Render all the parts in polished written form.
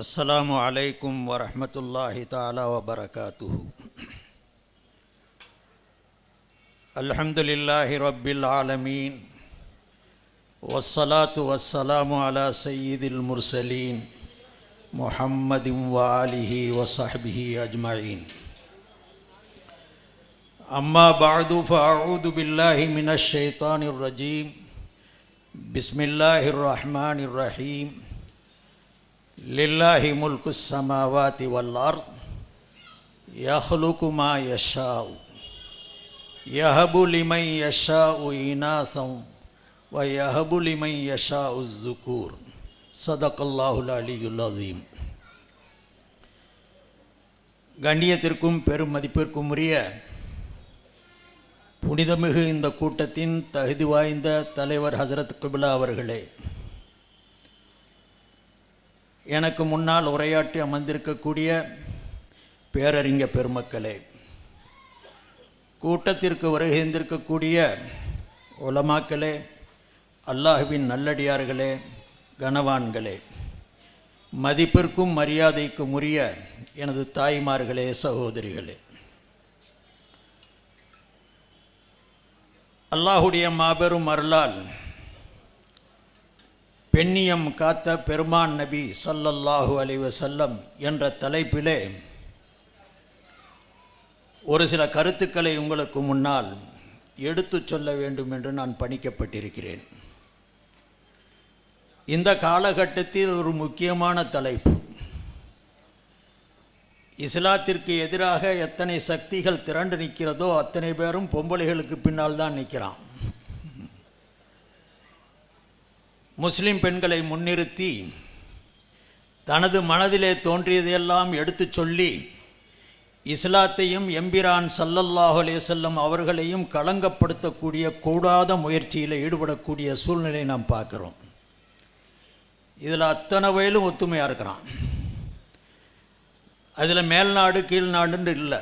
السلام عليكم ورحمة الله تعالى وبركاته. الحمد لله رب العالمين والصلاة والسلام على سيد المرسلين محمد وآله وصحبه أجمعين. أما بعد فأعوذ بالله من الشيطان الرجيم. بسم الله الرحمن الرحيم. لله ملك السماوات والأرض يخلق ما يشاء يهب لمن يشاء إناثا ويهب لمن يشاء الذكور. صدق الله العلي العظيم. கண்ணியத்திற்கும் பெரும் மதிப்பிற்கும் உரிய புனிதமிகு இந்த கூட்டத்தின் தகுதி வாய்ந்த தலைவர் ஹசரத் கிப்லா அவர்களே, எனக்கு முன்னால் உரையாற்றி அமர்ந்திருக்கக்கூடிய பேரறிஞர் பெருமக்களே, கூட்டத்திற்கு வருகின்றிருக்கக்கூடிய உலமாக்களே, அல்லாஹ்வின் நல்லடியார்களே, கனவான்களே, மதிப்பிற்கும் மரியாதைக்கும் உரிய எனது தாய்மார்களே, சகோதரிகளே, அல்லாஹுடைய மாபெரும் அருளால் பெண்ணியம் காத்த பெருமான் நபி ஸல்லல்லாஹு அலைஹி வஸல்லம் என்ற தலைப்பிலே ஒரு சில கருத்துக்களை உங்களுக்கு முன்னால் எடுத்துச் சொல்ல வேண்டும் என்று நான் பணிக்கப்பட்டிருக்கிறேன். இந்த காலகட்டத்தில் ஒரு முக்கியமான தலைப்பு. இஸ்லாத்திற்கு எதிராக எத்தனை சக்திகள் திரண்டு நிற்கிறதோ அத்தனை பேரும் பொம்பளைகளுக்கு பின்னால் தான் நிற்கிறான். முஸ்லிம் பெண்களை முன்னிறுத்தி தனது மனதிலே தோன்றியதையெல்லாம் எடுத்துச் சொல்லி இஸ்லாத்தையும் எம்பிரான் ஸல்லல்லாஹு அலைஹி வஸல்லம் அவர்களையும் களங்கப்படுத்தக்கூடிய கூடாத முயற்சியில் ஈடுபடக்கூடிய சூழ்நிலை நாம் பார்க்குறோம். இதில் அத்தனை வயலும் ஒத்துமையாக இருக்கிறான். அதில் மேல்நாடு கீழ்நாடுன்னு இல்லை,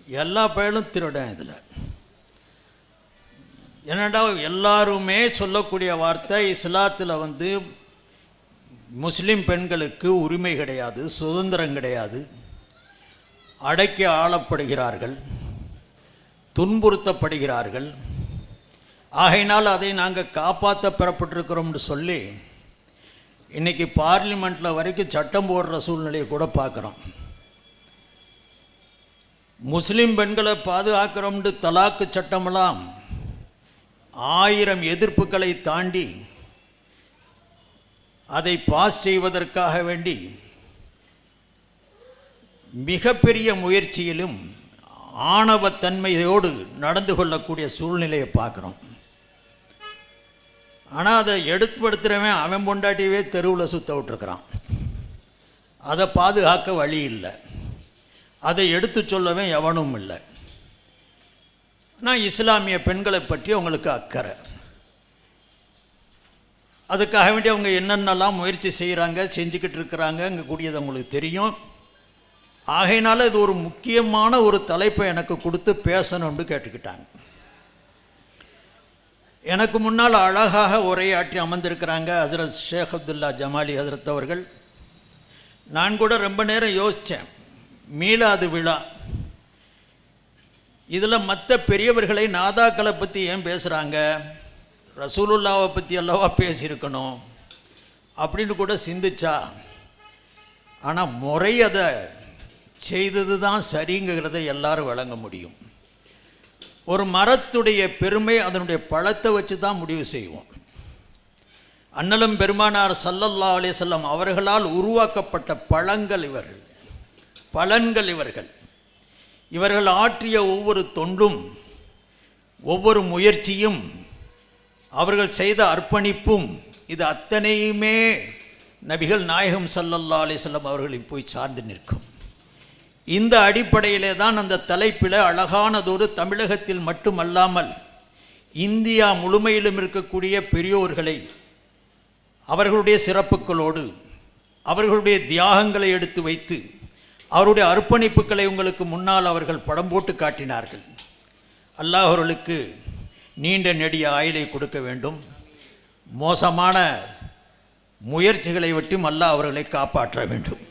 எல்லா பயலும் திருடன். இதில் என்னடா எல்லாருமே சொல்லக்கூடிய வார்த்தை, இஸ்லாத்தில் முஸ்லீம் பெண்களுக்கு உரிமை கிடையாது, சுதந்திரம் கிடையாது, அடக்கி ஆளப்படுகிறார்கள், துன்புறுத்தப்படுகிறார்கள், ஆகையினால் அதை நாங்கள் காப்பாற்ற பெறப்பட்டிருக்கிறோம்னு சொல்லி இன்றைக்கி பார்லிமெண்ட்டில் வரைக்கும் சட்டம் போடுற சூழ்நிலையை கூட பார்க்குறோம். முஸ்லீம் பெண்களை பாதுகாக்கிறோம்னு தலாக்கு சட்டமெல்லாம் 1000 எதிர்ப்புகளை தாண்டி அதை பாஸ் செய்வதற்காக வேண்டி மிகப்பெரிய முயற்சியிலும் ஆணவத்தன்மையோடு நடந்து கொள்ளக்கூடிய சூழ்நிலையை பார்க்குறோம். ஆனால் அதை எடுத்துப்படுத்துகிறவன் அவன் பொண்டாட்டியவே தெருவில் சுற்ற விட்டுருக்கிறான். அதை பாதுகாக்க வழி இல்லை, அதை எடுத்து சொல்லவன் எவனும் இல்லை. நான் இஸ்லாமிய பெண்களை பற்றி அவங்களுக்கு அக்கறை, அதுக்காக வேண்டி அவங்க என்னென்னலாம் முயற்சி செய்கிறாங்க, செஞ்சுக்கிட்டு இருக்கிறாங்க இங்கே கூடியது அவங்களுக்கு தெரியும். ஆகையினால இது ஒரு முக்கியமான ஒரு தலைப்பை எனக்கு கொடுத்து பேசணும்னு கேட்டுக்கிட்டாங்க. எனக்கு முன்னால் அழகாக உரையாற்றி அமர்ந்திருக்கிறாங்க ஹசரத் ஷேக் அப்துல்லா ஜமாலி ஹசரத் அவர்கள். நான் கூட ரொம்ப நேரம் யோசித்தேன், மீலாது விழா இதில் மற்ற பெரியவர்களை நாதாக்களை பற்றி ஏன் பேசுகிறாங்க, ரசூலுல்லாவை பற்றி அல்லவா பேசியிருக்கணும் அப்படின்னு கூட சிந்திச்சா. ஆனால் முறை அதை செய்தது தான் சரிங்கிறத எல்லாரும் வழங்க முடியும். ஒரு மரத்துடைய பெருமை அதனுடைய பழத்தை வச்சு தான் முடிவு செய்வோம். அண்ணலும் பெருமானார் ஸல்லல்லாஹு அலைஹி வஸல்லம் அவர்களால் உருவாக்கப்பட்ட பலன்கள் இவர்கள். இவர்கள் ஆற்றிய ஒவ்வொரு தொண்டும், ஒவ்வொரு முயற்சியும், அவர்கள் செய்த அர்ப்பணிப்பும், இது அத்தனையுமே நபிகள் நாயகம் ஸல்லல்லாஹு அலைஹி வஸல்லம் அவர்களை போய் சார்ந்து நிற்கும். இந்த அடிப்படையிலே தான் அந்த தலைப்பில் அழகானதொரு தமிழகத்தில் மட்டுமல்லாமல் இந்தியா முழுமையிலும் இருக்கக்கூடிய பெரியோர்களை அவர்களுடைய சிறப்புகளோடு அவர்களுடைய தியாகங்களை எடுத்து வைத்து அவருடைய அர்ப்பணிப்புகளை உங்களுக்கு முன்னால் அவர்கள் படம் போட்டு காட்டினார்கள். அல்லாஹ் அவர்களுக்கு நீண்ட நெடிய ஆயுளை கொடுக்க வேண்டும். மோசமான முயற்சிகளை விட்டு அல்லாஹ் அவர்களை காப்பாற்ற வேண்டும்.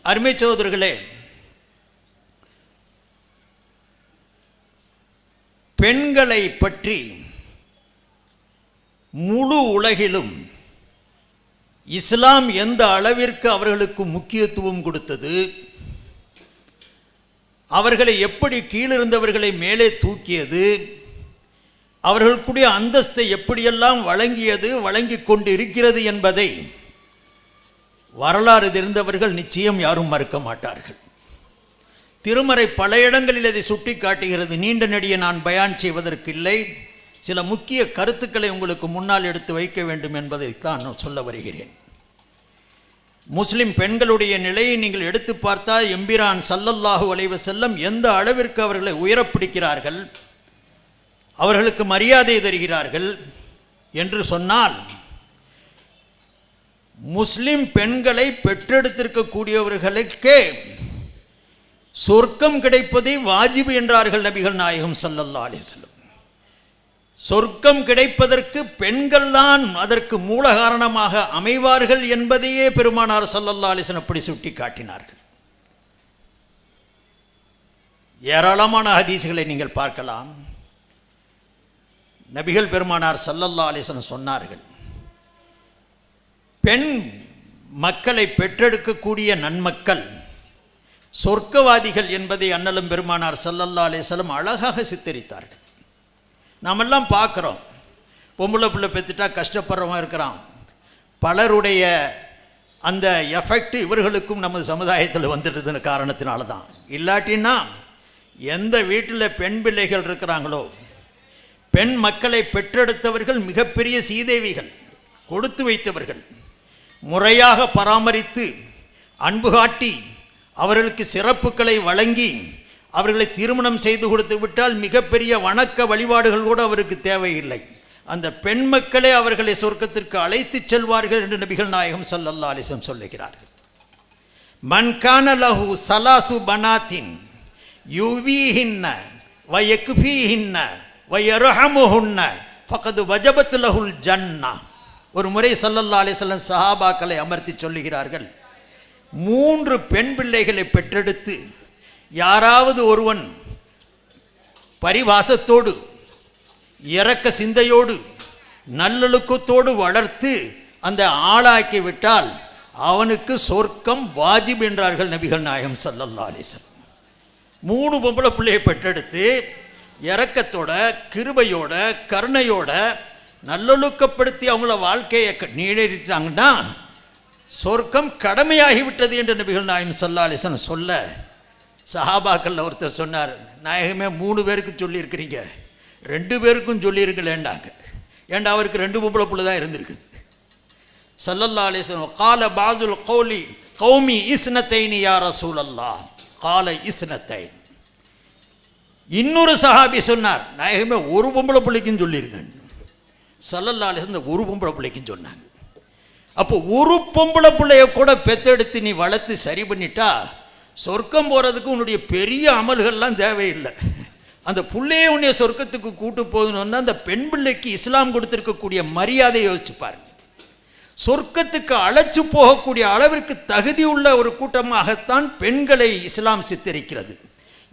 அருமை சகோதரர்களே, பெண்களை பற்றி முழு உலகிலும் இஸ்லாம் எந்த அளவிற்கு அவர்களுக்கு முக்கியத்துவம் கொடுத்தது, அவர்களை எப்படி கீழிருந்தவர்களை மேலே தூக்கியது, அவர்களுக்குடைய அந்தஸ்தை எப்படியெல்லாம் வழங்கி கொண்டு இருக்கிறது என்பதை வரலாறு தெரிந்தவர்கள் நிச்சயம் யாரும் மறுக்க மாட்டார்கள். திருமறை பல இடங்களில் இதை சுட்டி காட்டுகிறது. நீண்ட நெடிய நான் பயான் செய்வதற்கு இல்லை, சில முக்கிய கருத்துக்களை உங்களுக்கு முன்னால் எடுத்து வைக்க வேண்டும் என்பதைத்தான் நான் சொல்ல வருகிறேன். முஸ்லிம் பெண்களுடைய நிலையை நீங்கள் எடுத்து பார்த்தால் எம்பிரான் ஸல்லல்லாஹு அலைஹி வஸல்லம் எந்த அளவிற்கு அவர்களை உயரப்பிடிக்கிறார்கள், அவர்களுக்கு மரியாதை தருகிறார்கள் என்று சொன்னால், முஸ்லிம் பெண்களை பெற்றெடுத்திருக்கக்கூடியவர்களுக்கே சொர்க்கம் கிடைப்பதை வாஜிபு என்றார்கள் நபிகள் நாயகம் ஸல்லல்லாஹு அலைஹி வஸல்லம். சொர்க்கம் கிடைப்பதற்கு பெண்கள் தான் அதற்கு மூல காரணமாக அமைவார்கள் என்பதையே பெருமானார் ஸல்லல்லாஹு அலைஹி வஸல்லம் அப்படி சுட்டி காட்டினார்கள். ஏராளமான ஹதீஸ்களை நீங்கள் பார்க்கலாம். நபிகள் பெருமானார் ஸல்லல்லாஹு அலைஹி வஸல்லம் சொன்னார்கள், பெண் மக்களை பெற்றெடுக்கக்கூடிய நன்மக்கள் சொர்க்கவாதிகள் என்பதை அண்ணலும் பெருமானார் ஸல்லல்லாஹு அலைஹி வஸல்லம் அழகாக சித்தரித்தார்கள். நாமெல்லாம் பார்க்குறோம், பொம்பளை பிள்ளை பெற்றுட்டா கஷ்டப்படுறவங்க இருக்கிறான். பலருடைய அந்த எஃபெக்ட் இவர்களுக்கும் நமது சமுதாயத்தில் வந்துடுதுன்னு காரணத்தினால தான். இல்லாட்டின்னா எந்த வீட்டில் பெண் பிள்ளைகள் இருக்கிறாங்களோ, பெண் மக்களை பெற்றெடுத்தவர்கள் மிகப்பெரிய சீதேவிகள், கொடுத்து வைத்தவர்கள், முறையாக பராமரித்து அன்பு காட்டி அவர்களுக்கு சிறப்புகளை வழங்கி அவர்களை திருமணம் செய்து கொடுத்து விட்டால் மிகப்பெரிய வணக்க வழிபாடுகள் கூட அவருக்கு தேவையில்லை. அந்த பெண் மக்களே அவர்களை சொர்க்கத்திற்கு அழைத்து செல்வார்கள் என்று நபிகள் நாயகம் ஸல்லல்லாஹு அலைஹி வஸல்லம் சொல்லுகிறார்கள். மன் கான லஹு ஸலாசு பனாத்தின் யுவீஹின்ன வ யக்ஃபீஹின்ன வ யர்ஹமுஹுன்ன ஃபகத் வஜபத் லஹுல் ஜன்னah. ஒரு முறை ஸல்லல்லாஹு அலைஹி வஸல்லம் சஹாபாக்களை அமர்த்தி சொல்லுகிறார்கள், 3 பெண் பிள்ளைகளை பெற்றெடுத்து யாராவது ஒருவன் பரிவாசத்தோடு இரக்க சிந்தையோடு நல்லொழுக்கத்தோடு வளர்த்து அந்த ஆளாக்கி விட்டால் அவனுக்கு சொர்க்கம் வாஜிப் என்றார்கள் நபிகள் நாயகம் ஸல்லல்லாஹு அலைஹி வஸல்லம். 3 பொம்பளை பிள்ளையை பெற்றெடுத்து இரக்கத்தோட கிருபையோட கருணையோட நல்லொழுக்கப்படுத்தி அவங்கள வாழ்க்கையை நீடிட்டாங்கன்னா சொர்க்கம் கடமையாகிவிட்டது என்று நபிகள் நாயகம் ஸல்லல்லாஹு அலைஹி வஸல்லம் சொல்ல, சஹாபாக்கள் ஒருத்தர் சொன்னார், நாயகமே 3 பேருக்கு சொல்லியிருக்கிறீங்க, 2 பேருக்கும் சொல்லியிருக்கலேண்டாங்க. ஏண்டா அவருக்கு 2 பொம்பளை பிள்ளை தான் இருந்திருக்குது. ஸல்லல்லாஹு அலைஹி வஸல்லம் கால பாதுல் கௌலி கௌமி இஸ்னத்தைனி யா ரசூலல்லாஹ் கால இஸ்னத்தைன். இன்னொரு சஹாபி சொன்னார், நாயகமே 1 பொம்பளை பிள்ளைக்கும் சொல்லியிருக்கேன். ஸல்லல்லாஹு அலைஹி வஸல்லம் 1 பொம்பளை பிள்ளைக்கும் சொன்னாங்க. அப்போ 1 பொம்பளை பிள்ளைய கூட பெத்தெடுத்து நீ வளர்த்து சரி பண்ணிட்டா சொர்க்கம் போகிறதுக்கு உன்னுடைய பெரிய அமல்கள்லாம் தேவையில்லை. அந்த பிள்ளையை உன்னைய சொர்க்கத்துக்கு கூட்டு போகணுன்னா அந்த பெண் பிள்ளைக்கு இஸ்லாம் கொடுத்துருக்கக்கூடிய மரியாதை யோசிச்சு பாருங்க. சொர்க்கத்துக்கு அழைச்சி போகக்கூடிய அளவிற்கு தகுதி உள்ள ஒரு கூட்டமாகத்தான் பெண்களை இஸ்லாம் சித்தரிக்கிறது.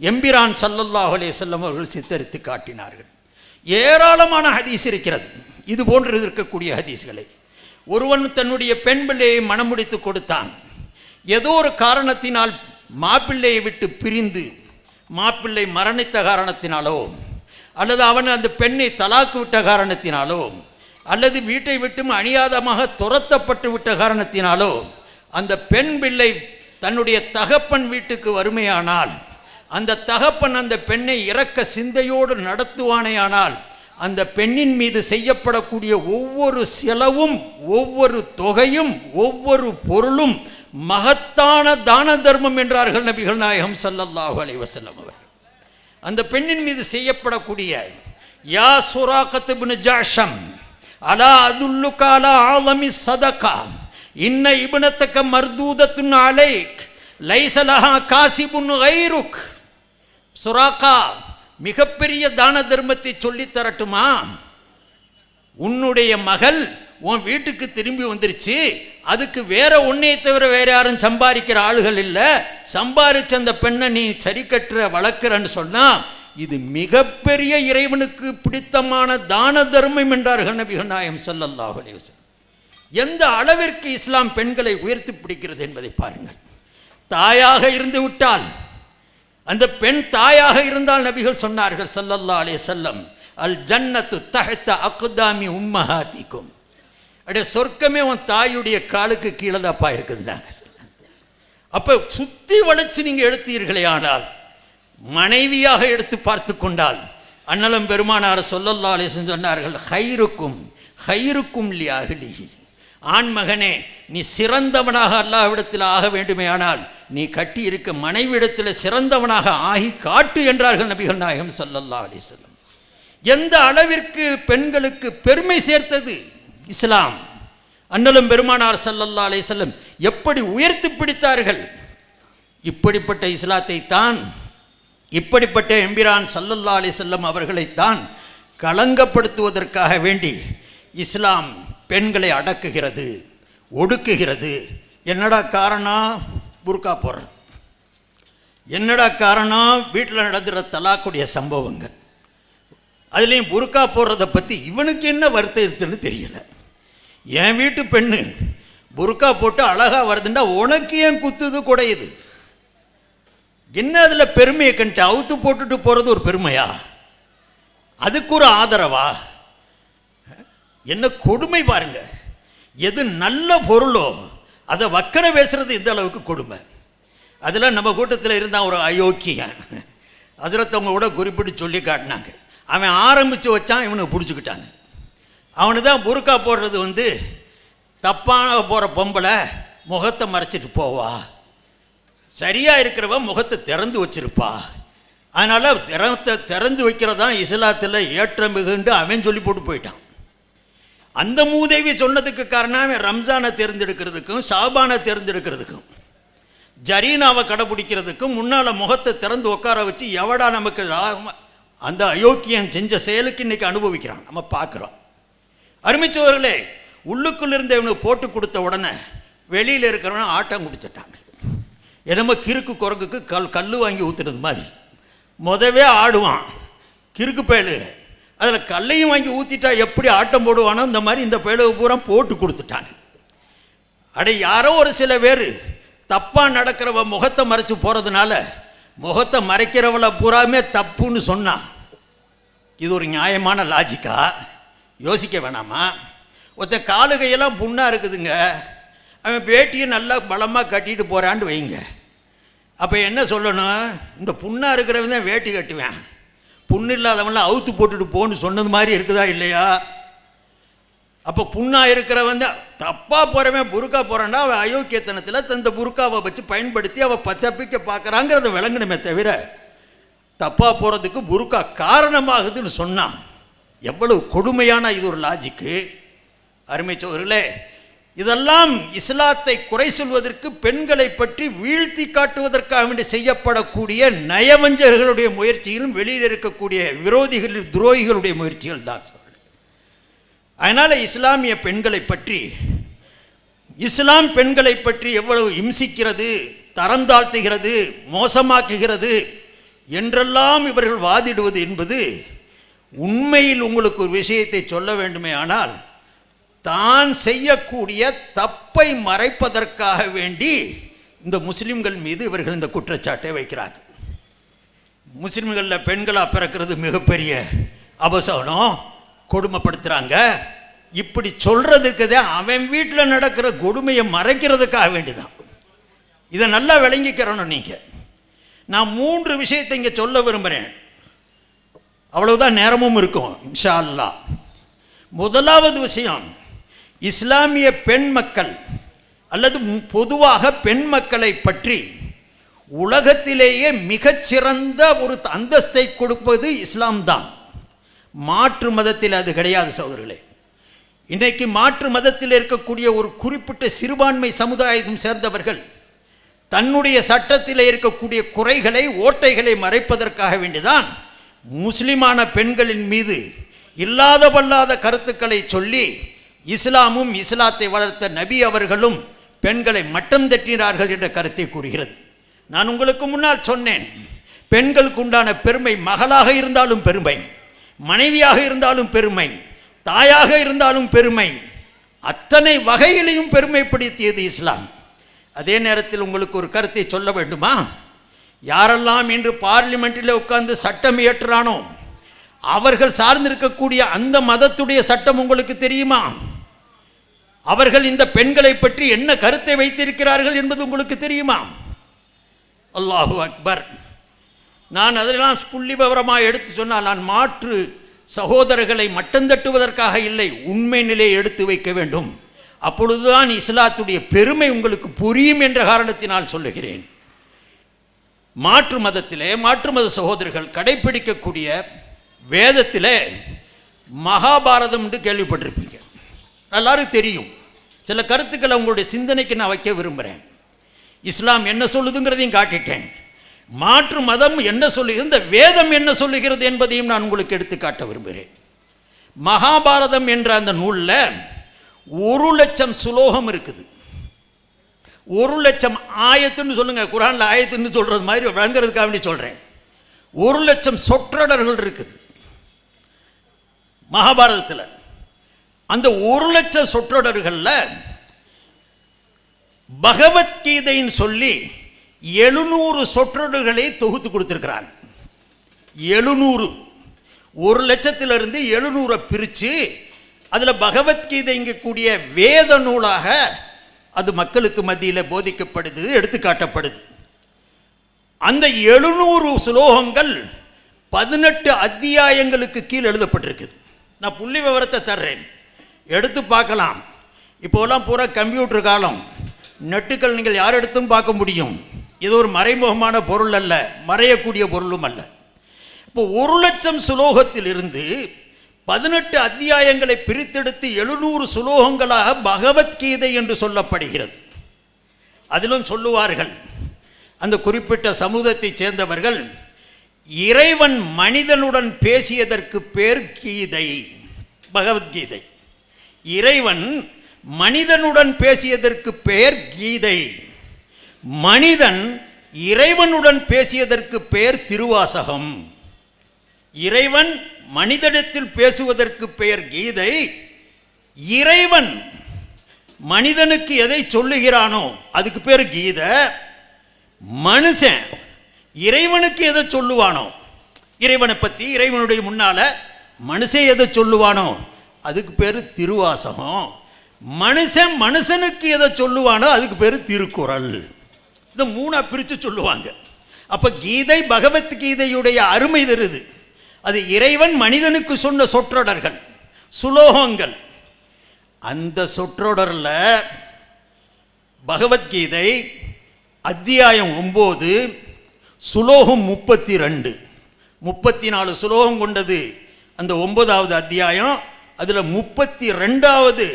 எம்பிரான் ஸல்லல்லாஹு அலைஹி வஸல்லம் அவர்கள் சித்தரித்து காட்டினார்கள். ஏராளமான ஹதீஸ் இருக்கிறது இது போன்று இருக்கக்கூடிய ஹதீஸ்களை. ஒருவன் தன்னுடைய பெண் பிள்ளையை மணமுடித்து கொடுத்தான். ஏதோ ஒரு காரணத்தினால் மாப்பிள்ளையை விட்டு பிரிந்து மாப்பிள்ளை மரணித்த காரணத்தினாலோ அல்லது அவன் அந்த பெண்ணை தலாக்கு விட்ட காரணத்தினாலோ அல்லது வீட்டை விட்டும் அநியாதமாக துரத்தப்பட்டு விட்ட காரணத்தினாலோ அந்த பெண் பிள்ளை தன்னுடைய தகப்பன் வீட்டுக்கு வறுமையானால் அந்த தகப்பன் அந்த பெண்ணை இரக்க சிந்தையோடு நடத்துவானேயானால் அந்த பெண்ணின் மீது செய்யப்படக்கூடிய ஒவ்வொரு செலவும் ஒவ்வொரு தொகையும் ஒவ்வொரு பொருளும் மகத்தான தான தர்மம் என்றார்கள் நபிகள் நாயகம் ஸல்லல்லாஹு அலைஹி வஸல்லம் அவர்கள். அந்த பெண்ணின் மீது செய்யப்படக்கூடிய யா சுராகத் இப்னு ஜாஷம் அலா அதுல்லுக அலா ஆலமி சதகா இன்ன இப்னதக மர்தூதத்துன் அலைக் லைஸ லஹா காசிபுன் கைருக். சுராகா, மிகப்பெரிய தான தர்மத்தை சொல்லி தரட்டுமா? உன்னுடைய மகள் உன் வீட்டுக்கு திரும்பி வந்துருச்சு, அதுக்கு வேற ஒன்றையை தவிர வேற யாரும் சம்பாதிக்கிற ஆளுகள் இல்லை, சம்பாதிச்ச அந்த பெண்ணை நீ சரி கட்டுற வளர்க்குறன்னு சொன்னால் இது மிகப்பெரிய இறைவனுக்கு பிடித்தமான தான தர்மம் என்றார்கள் நபிகள் நாயகம் ஸல்லல்லாஹு அலைஹி வஸல்லம். எந்த அளவிற்கு இஸ்லாம் பெண்களை உயர்த்தி பிடிக்கிறது என்பதை பாருங்கள். தாயாக இருந்து விட்டால், அந்த பெண் தாயாக இருந்தால் நபிகள் சொன்னார்கள் ஸல்லல்லாஹு அலைஹி வஸல்லம், அல் ஜன்னத்து தஹ்த அக்தாமி உம்மஹாத்திக்கும், அப்படியே சொர்க்கமே உன் தாயுடைய காலுக்கு கீழே தாப்பா இருக்குதுனாங்க. அப்போ சுற்றி வளைச்சு நீங்கள் எடுத்தீர்களே, ஆனால் மனைவியாக எடுத்து பார்த்து கொண்டால் அண்ணலம் பெருமானார் ஸல்லல்லாஹு அலைஹி வஸல்லம் சொன்னார்கள், ஹைருக்கும் ஹைருக்கும் லி அஹ்லிஹி, ஆண்மகனே நீ சிறந்தவனாக அல்லாஹ்விடத்தில் ஆக வேண்டுமே ஆனால் நீ கட்டி இருக்க மனைவியிடத்தில் சிறந்தவனாக ஆகி காட்டு என்றார்கள் நபிகள் நாயகம் ஸல்லல்லாஹு அலைஹி வஸல்லம். எந்த அளவிற்கு பெண்களுக்கு பெருமை சேர்த்தது இஸ்லாம். அண்ணலும் பெருமானார் ஸல்லல்லாஹு அலைஹி வஸல்லம் எப்படி உயர்த்தி பிடித்தார்கள். இப்படிப்பட்ட இஸ்லாத்தை தான், இப்படிப்பட்ட எம்பிரான் ஸல்லல்லாஹு அலைஹி வஸல்லம் அவர்களைத்தான் களங்கப்படுத்துவதற்காக வேண்டி இஸ்லாம் பெண்களை அடக்குகிறது, ஒடுக்குகிறது. என்னடா காரணம்? புர்கா போடுறது. என்னடா காரணம்? வீட்டில் நடந்துற தலாக்குடைய சம்பவங்கள். அதுலேயும் புர்கா போடுறதை பற்றி இவனுக்கு என்ன வருத்தம் இருக்குன்னு தெரியல. என் வீட்டு பெண்ணு புர்கா போட்டு அழகாக வருதுண்டா உனக்கு ஏன் குத்துது குடையுது? என்ன அதில் பெருமையை கண்டு அவுத்து போட்டுட்டு போகிறது ஒரு பெருமையா? அதுக்கு ஒரு ஆதரவா? என்ன கொடுமை பாருங்க. எது நல்ல பொருளோ அதை வக்கர பேசுறது இந்த அளவுக்கு கொடுமை. அதில் நம்ம கூட்டத்தில் இருந்தால் ஒரு அயோக்கியன் ஹஜ்ரத் கூட குறிப்பிட்டு சொல்லி காட்டினாங்க. அவன் ஆரம்பித்து வச்சான், இவனுக்கு பிடிச்சிக்கிட்டாங்க. அவனு தான் புர்கா போடுறது தப்பான போகிற பொம்பளை முகத்தை மறைச்சிட்டு போவா, சரியாக இருக்கிறவ முகத்தை திறந்து வச்சிருப்பா, அதனால் திறந்து வைக்கிறதான் இஸ்லாத்தில் ஏற்றம் மிகுண்டு அவன் சொல்லி போட்டு போயிட்டான். அந்த மூதேவி சொன்னதுக்கு காரணம் அவன் ரம்ஜானை தேர்ந்தெடுக்கிறதுக்கும் ஷாபானை தேர்ந்தெடுக்கிறதுக்கும் ஜரீனாவை கடைபிடிக்கிறதுக்கும் முன்னால் முகத்தை திறந்து உட்கார வச்சு எவடா நமக்கு அந்த அயோக்கியன் செஞ்ச செயலுக்கு இன்றைக்கி அனுபவிக்கிறான், நம்ம பார்க்குறோம். அருமைச்சோர்களே, உள்ளுக்குள்ள இருந்த இவனுக்கு போட்டு கொடுத்த உடனே வெளியில் இருக்கிறவன ஆட்டம் குடிச்சிட்டாங்க. என்னமோ கிறுக்கு குரங்குக்கு கல் வாங்கி ஊற்றுறது மாதிரி முதவே ஆடுவான் கிறுக்கு பயலு. அதில் கல்லையும் வாங்கி ஊற்றிட்டா எப்படி ஆட்டம் போடுவானோ இந்த மாதிரி இந்த பயலுக்கு பூரா போட்டு கொடுத்துட்டாங்க. அடே, யாரோ ஒரு சில பேர் தப்பாக நடக்கிறவ முகத்தை மறைச்சி போகிறதுனால முகத்தை மறைக்கிறவளை பூராமே தப்புன்னு சொன்னான். இது ஒரு நியாயமான லாஜிக்கா? யோசிக்க வேணாமா? ஒருத்த காலுகையெல்லாம் புண்ணாக இருக்குதுங்க, அவன் வேட்டியை நல்லா பலமாக கட்டிட்டு போகிறான்னு வைங்க. அப்போ என்ன சொல்லணும்? இந்த புண்ணாக இருக்கிறவன் தான் வேட்டி கட்டுவேன், புண்ணு இல்லாதவன்லாம் அவுத்து போட்டுட்டு போன்னு சொன்னது மாதிரி இருக்குதா இல்லையா? அப்போ புண்ணாக இருக்கிறவன் தான் தப்பாக போகிறவன் புர்கா போகிறான்டா, அவன் அயோக்கியத்தனத்தில் தந்த புர்காவை வச்சு பயன்படுத்தி அவள் பச்சப்பிக்க பார்க்குறாங்கிறத விளங்கணுமே தவிர தப்பாக போகிறதுக்கு புர்கா காரணமாகுதுன்னு சொன்னான். எவ்வளவு கொடுமையான இது ஒரு லாஜிக்கு! அருமை சோதர்களே, இதெல்லாம் இஸ்லாத்தை குறை சொல்வதற்கு, பெண்களை பற்றி வீழ்த்தி காட்டுவதற்காக வேண்டி செய்யப்படக்கூடிய நயவஞ்சர்களுடைய முயற்சிகளும் வெளியில் இருக்கக்கூடிய விரோதிகள் துரோகிகளுடைய முயற்சிகள் தான். அதனால் இஸ்லாமிய பெண்களை பற்றி, இஸ்லாம் பெண்களை பற்றி எவ்வளவு இம்சிக்கிறது, தரம் தாழ்த்துகிறது, மோசமாக்குகிறது என்றெல்லாம் இவர்கள் வாதிடுவது என்பது உண்மையில் உங்களுக்கு ஒரு விஷயத்தை சொல்ல வேண்டுமே ஆனால், தான் செய்யக்கூடிய தப்பை மறைப்பதற்காக வேண்டி இந்த முஸ்லிம்கள் மீது இவர்கள் இந்த குற்றச்சாட்டை வைக்கிறார்கள். முஸ்லிம்களில் பெண்களாக பிறக்கிறது மிகப்பெரிய அபசகனம், கொடுமைப்படுத்துகிறாங்க. இப்படி சொல்கிறதுக்குதே அவன் வீட்டில் நடக்கிற கொடுமையை மறைக்கிறதுக்காக வேண்டிதான். இதை நல்லா விளங்கிக்கிறணும் நீங்கள். நான் 3 விஷயத்தை இங்கே சொல்ல விரும்புகிறேன், அவ்வளவுதான் நேரமும் இருக்கும் இன்ஷா அல்லாஹ். முதலாவது விஷயம், இஸ்லாமிய பெண் மக்கள் அல்லது பொதுவாக பெண் மக்களை பற்றி உலகத்திலேயே மிகச்சிறந்த ஒரு அந்தஸ்தை கொடுப்பது இஸ்லாம் தான். மாற்று மதத்தில் அது கிடையாது சகோதரர்களே. இன்றைக்கு மாற்று மதத்தில் இருக்கக்கூடிய ஒரு குறிப்பிட்ட சிறுபான்மை சமுதாயத்தையும் சேர்ந்தவர்கள் தன்னுடைய சட்டத்தில் இருக்கக்கூடிய குறைகளை, ஓட்டைகளை மறைப்பதற்காக வேண்டிதான் முஸ்லிமான பெண்களின் மீது இல்லாத பல்லாத கருத்துக்களை சொல்லி இஸ்லாமும் இஸ்லாத்தை வளர்த்த நபி அவர்களும் பெண்களை மட்டம் தட்டினார்கள் என்ற கருத்தை கூறுகிறது. நான் உங்களுக்கு முன்னால் சொன்னேன், பெண்களுக்கு உண்டான பெருமை மகளாக இருந்தாலும் பெருமை, மனைவியாக இருந்தாலும் பெருமை, தாயாக இருந்தாலும் பெருமை, அத்தனை வகையிலையும் பெருமைப்படுத்தியது இஸ்லாம். அதே நேரத்தில் உங்களுக்கு ஒரு கருத்தை சொல்ல வேண்டுமா? யாரெல்லாம் இன்று பார்லிமெண்ட்டில் உட்கார்ந்து சட்டம் இயற்றுறானோ அவர்கள் சார்ந்திருக்கக்கூடிய அந்த மதத்துடைய சட்டம் உங்களுக்கு தெரியுமா? அவர்கள் இந்த பெண்களை பற்றி என்ன கருத்தை வைத்திருக்கிறார்கள் என்பது உங்களுக்கு தெரியுமா? அல்லாஹு அக்பர். நான் அதெல்லாம் புள்ளி விவரமாக எடுத்து சொன்னால், நான் மாற்று சகோதரர்களை மட்டம் தட்டுவதற்காக இல்லை, உண்மை நிலையை எடுத்து வைக்க வேண்டும். அப்பொழுதுதான் இஸ்லாத்துடைய பெருமை உங்களுக்கு புரியும் என்ற காரணத்தினால் சொல்லுகிறேன். மாற்று மதத்திலே மாற்று மத சகோதரர்கள் கடைபிடிக்கக்கூடிய வேதத்திலே மகாபாரதம் என்று கேள்விப்பட்டிருப்பீங்க, எல்லாரும் தெரியும். சில கருத்துக்களை உங்களுடைய சிந்தனைக்கு நான் வைக்க விரும்புகிறேன். இஸ்லாம் என்ன சொல்லுதுங்கிறதையும் காட்டிட்டேன், மாற்று மதம் என்ன சொல்லுகிறது, இந்த வேதம் என்ன சொல்லுகிறது என்பதையும் நான் உங்களுக்கு எடுத்து காட்ட விரும்புகிறேன். மகாபாரதம் என்ற அந்த நூலில் 1,00,000 சுலோகம் இருக்குது. 1,00,000 ஆயத்துன்னு சொல்லுங்க, குரானில் ஆயத்துன்னு சொல்றது மாதிரி வழங்குறதுக்காக வேண்டி சொல்றேன். 1,00,000 சொற்றொடர்கள் இருக்குது மகாபாரதத்தில். அந்த 1,00,000 சொற்றொடர்கள்ல பகவத்கீதைன்னு சொல்லி 700 சொற்றொடர்களை தொகுத்து கொடுத்திருக்கிறாங்க. 700, 1,00,000 700 பிரித்து அதில் பகவத்கீதைங்கக்கூடிய வேத நூலாக அது மக்களுக்கு மத்தியில் போதிக்கப்படுது, எடுத்துக்காட்டப்படுது. அந்த 700 சுலோகங்கள் 18 அத்தியாயங்களுக்கு கீழ் எழுதப்பட்டிருக்குது. நான் புள்ளி விவரத்தை தர்றேன், எடுத்து பார்க்கலாம். இப்போலாம் பூரா கம்ப்யூட்டர் காலம், நெட்டுக்கள் நீங்கள் யார் எடுத்தும் பார்க்க முடியும். இது ஒரு மறைமுகமான பொருள் அல்ல, மறையக்கூடிய பொருளும் அல்ல. இப்போ 1,00,000 சுலோகத்தில் இருந்து 18 அத்தியாயங்களை பிரித்தெடுத்து 700 சுலோகங்களாக பகவத்கீதை என்று சொல்லப்படுகிறது. அதிலும் சொல்லுவார்கள், அந்த குறிப்பிட்ட சமூகத்தை சேர்ந்தவர்கள், இறைவன் மனிதனுடன் பேசியதற்கு பேர் கீதை, பகவத்கீதை. இறைவன் மனிதனுடன் பேசியதற்கு பெயர் கீதை. மனிதன் இறைவனுடன் பேசியதற்கு பெயர் திருவாசகம். இறைவன் மனிதனிடத்தில் பேசுவதற்கு பெயர் கீதை. இறைவன் மனிதனுக்கு எதை சொல்லுகிறானோ அதுக்கு பேர் கீதை. மனுஷன் இறைவனுக்கு எதை சொல்லுவானோ, இறைவனை பற்றி இறைவனுடைய முன்னால மனுஷன் எதை சொல்லுவானோ அதுக்கு பேர் திருவாசகம். மனுஷன் மனுஷனுக்கு எதை சொல்லுவானோ அதுக்கு பேர் திருக்குறள். இதை 3 பிரித்து சொல்லுவாங்க. அப்போ கீதை பகவத்கீதையுடைய அருமை தருது. அது இறைவன் மனிதனுக்கு சொன்ன சொற்றொடர்கள், சுலோகங்கள். அந்த சொற்றொடரில் பகவத்கீதை அத்தியாயம் 9, சுலோகம் 32, 34 சுலோகம் கொண்டது அந்த 9வது அத்தியாயம். அதில் 32வது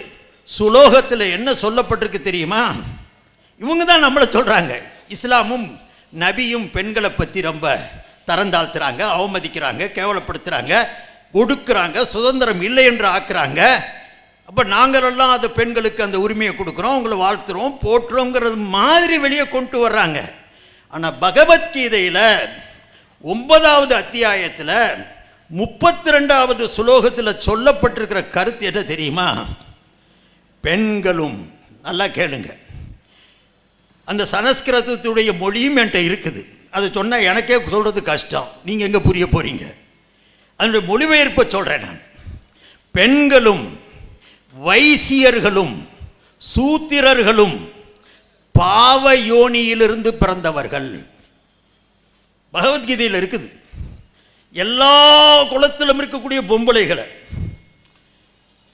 சுலோகத்தில் என்ன சொல்லப்பட்டிருக்கு தெரியுமா? இவங்க தான் நம்மளை சொல்கிறாங்க, இஸ்லாமும் நபியும் பெண்களை பற்றி ரொம்ப தரந்தாழ்த்துறாங்க, அவமதிக்கிறாங்க, கேவலப்படுத்துகிறாங்க, ஒடுக்குறாங்க, சுதந்திரம் இல்லை என்று ஆக்குறாங்க. அப்போ நாங்களெல்லாம் அந்த பெண்களுக்கு அந்த உரிமையை கொடுக்குறோம், உங்களை வாழ்த்துறோம், போற்றுறோங்கிறது மாதிரி வெளியே கொண்டு வர்றாங்க. ஆனால் பகவத்கீதையில் 9வது அத்தியாயத்தில் 32வது சுலோகத்தில் சொல்லப்பட்டிருக்கிற கருத்து என்ன தெரியுமா? பெண்களும், நல்லா கேளுங்க, அந்த சனஸ்கிருதத்துடைய மொழியும் என்கிட்ட இருக்குது, அது சொன்னால் எனக்கே சொல்கிறது கஷ்டம், நீங்கள் எங்கே புரிய போகிறீங்க? அதனுடைய மொழிபெயர்ப்பை சொல்கிறேன் நான். பெண்களும் வைசியர்களும் சூத்திரர்களும் பாவ யோனியிலிருந்து பிறந்தவர்கள். பகவத்கீதையில் இருக்குது. எல்லா குலத்திலும் இருக்கக்கூடிய பொம்பளைகளை,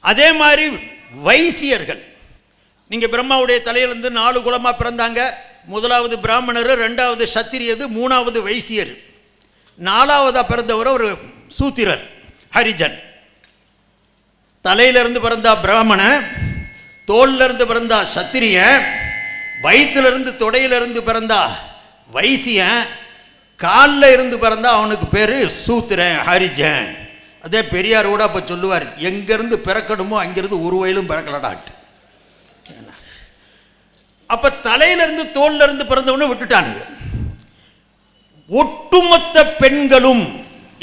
அதே மாதிரி வைசியர்கள், நீங்கள் பிரம்மாவுடைய தலையிலிருந்து 4 குலமாக பிறந்தாங்க. 1வது பிராமணர், 2வது சத்திரியது, 3வது வைசியர், 4வதாக பிறந்தவர் ஒரு சூத்திரர், ஹரிஜன். தலையிலிருந்து பிறந்தா பிராமணன், தோல்லிருந்து பிறந்தா சத்திரியன், வயிற்றிலிருந்து தொடையிலிருந்து பிறந்தா வைசியன், காலில் இருந்து பிறந்தா அவனுக்கு பேர் சூத்திரன், ஹரிஜன். அதே பெரியார் கூட அப்போ சொல்லுவார், எங்கேருந்து பிறக்கணுமோ அங்கிருந்து ஒரு வயலும் பிறக்கலடான்ட்டு. அப்போ தலையிலிருந்து தோல்லிருந்து பிறந்தவொன்னு விட்டுட்டானுங்க. ஒட்டுமொத்த பெண்களும்,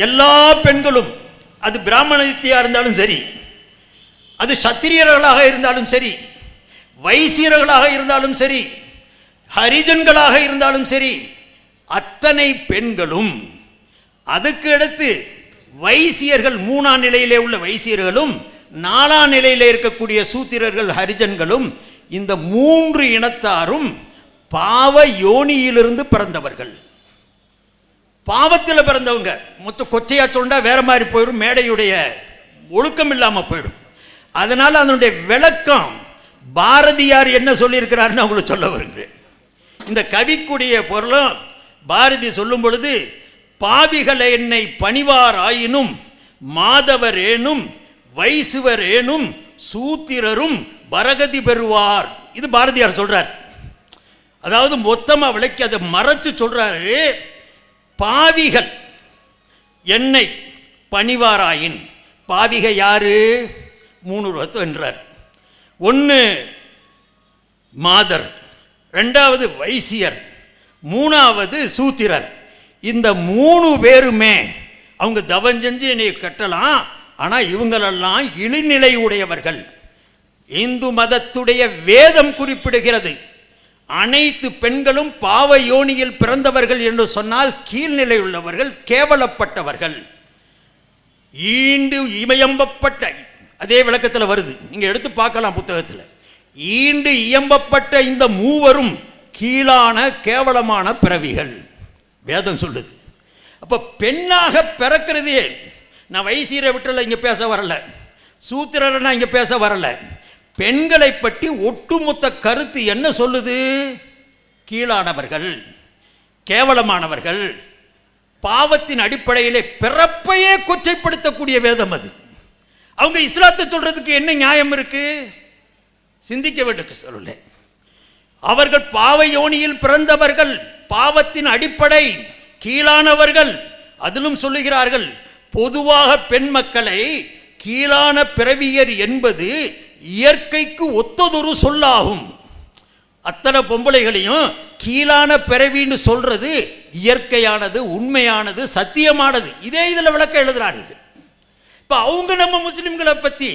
எல்லா பெண்களும், அது பிராமணத்தியாக இருந்தாலும் சரி, அது சத்திரியர்களாக இருந்தாலும் சரி, வைசியர்களாக இருந்தாலும் சரி, ஹரிஜன்களாக இருந்தாலும் சரி, அத்தனை பெண்களும், அதுக்கு அடுத்து வைசியர்கள், 3ஆம் நிலையிலே உள்ள வைசியர்களும், 4ஆம் நிலையிலே இருக்கக்கூடிய சூத்திரர்கள் ஹரிஜன்களும், இந்த 3 இனத்தாரும் பாவ யோனியிலிருந்து பிறந்தவர்கள். பாவத்தில் பிறந்தவங்க. மொத்த கொச்சையா சொன்னா வேற மாதிரி போயிடும், மேடையுடைய ஒழுக்கம் இல்லாமல் போயிடும். அதனால அதனுடைய விளக்கம் பாரதியார் என்ன சொல்லியிருக்கிறாருன்னு அவங்களுக்கு சொல்ல வருகிறேன். இந்த கவிக்குடைய பொருளும் பாரதி சொல்லும் பொழுது, பாவிகளை என்னை பணிவார் ஆயினும் மாதவர் ஏனும் வைசுவர் ஏனும் சூத்திரரும் பரகதி பெறுவார். இது பாரதியார் சொல்றார். அதாவது மொத்தமா விளக்கி அதை மறைச்சு சொல்றாரு. பாவிகள் என்னை பணிவாராயின், பாவிக யாரு? 3 ரத்தம் என்றார். 1 மாதர், 2வது வைசியர், 3வது சூத்திரர். இந்த 3 பேருமே அவங்க தவம் செஞ்சு என்னை கட்டலாம். ஆனால் இவங்களெல்லாம் இழிநிலை உடையவர்கள். இந்து மதத்துடைய வேதம் குறிப்பிடுகிறது, அனைத்து பெண்களும் பாவ யோனியில் பிறந்தவர்கள் என்று சொன்னால் கீழ்நிலை உள்ளவர்கள், கேவலப்பட்டவர்கள், ஈண்டு இமயம்பப்பட்ட, அதே விளக்கத்தில் வருது, நீங்க எடுத்து பார்க்கலாம் புத்தகத்தில். ஈண்டு இயம்பப்பட்ட இந்த 3வரும் கீழான கேவலமான பிறவிகள் வேதம் சொல்லுது. அப்போ பெண்ணாக பிறக்கிறதே, நான் வைசீரை விட்டுல இங்கே பேச வரல, சூத்திரரை நான் இங்கே பேச வரல, பெண்களை பற்றி ஒட்டுமொத்த கருத்து என்ன சொல்லுது? கீழானவர்கள், கேவலமானவர்கள், பாவத்தின் அடிப்படையிலே பிறப்பையே கொச்சைப்படுத்தக்கூடிய வேதம் அது. அவங்க இஸ்லாத்தை சொல்றதுக்கு என்ன நியாயம் இருக்கு? சிந்திக்க வேண்டும். சொல்லல, அவர்கள் பாவ யோனியில் பிறந்தவர்கள், பாவத்தின் அடிப்படை கீழானவர்கள். அதிலும் சொல்லுகிறார்கள், பொதுவாக பெண் மக்களை கீழான பிறவியர் என்பது இயற்கைக்கு ஒத்ததொரு சொல்லாகும். அத்தனை பொம்பளைகளையும் கீழான பிறவின்னு சொல்றது இயற்கையானது, உண்மையானது, சத்தியமானது. இதே இதில் விளக்க எழுதுறாங்க. இப்போ அவங்க நம்ம முஸ்லிம்களை பற்றி,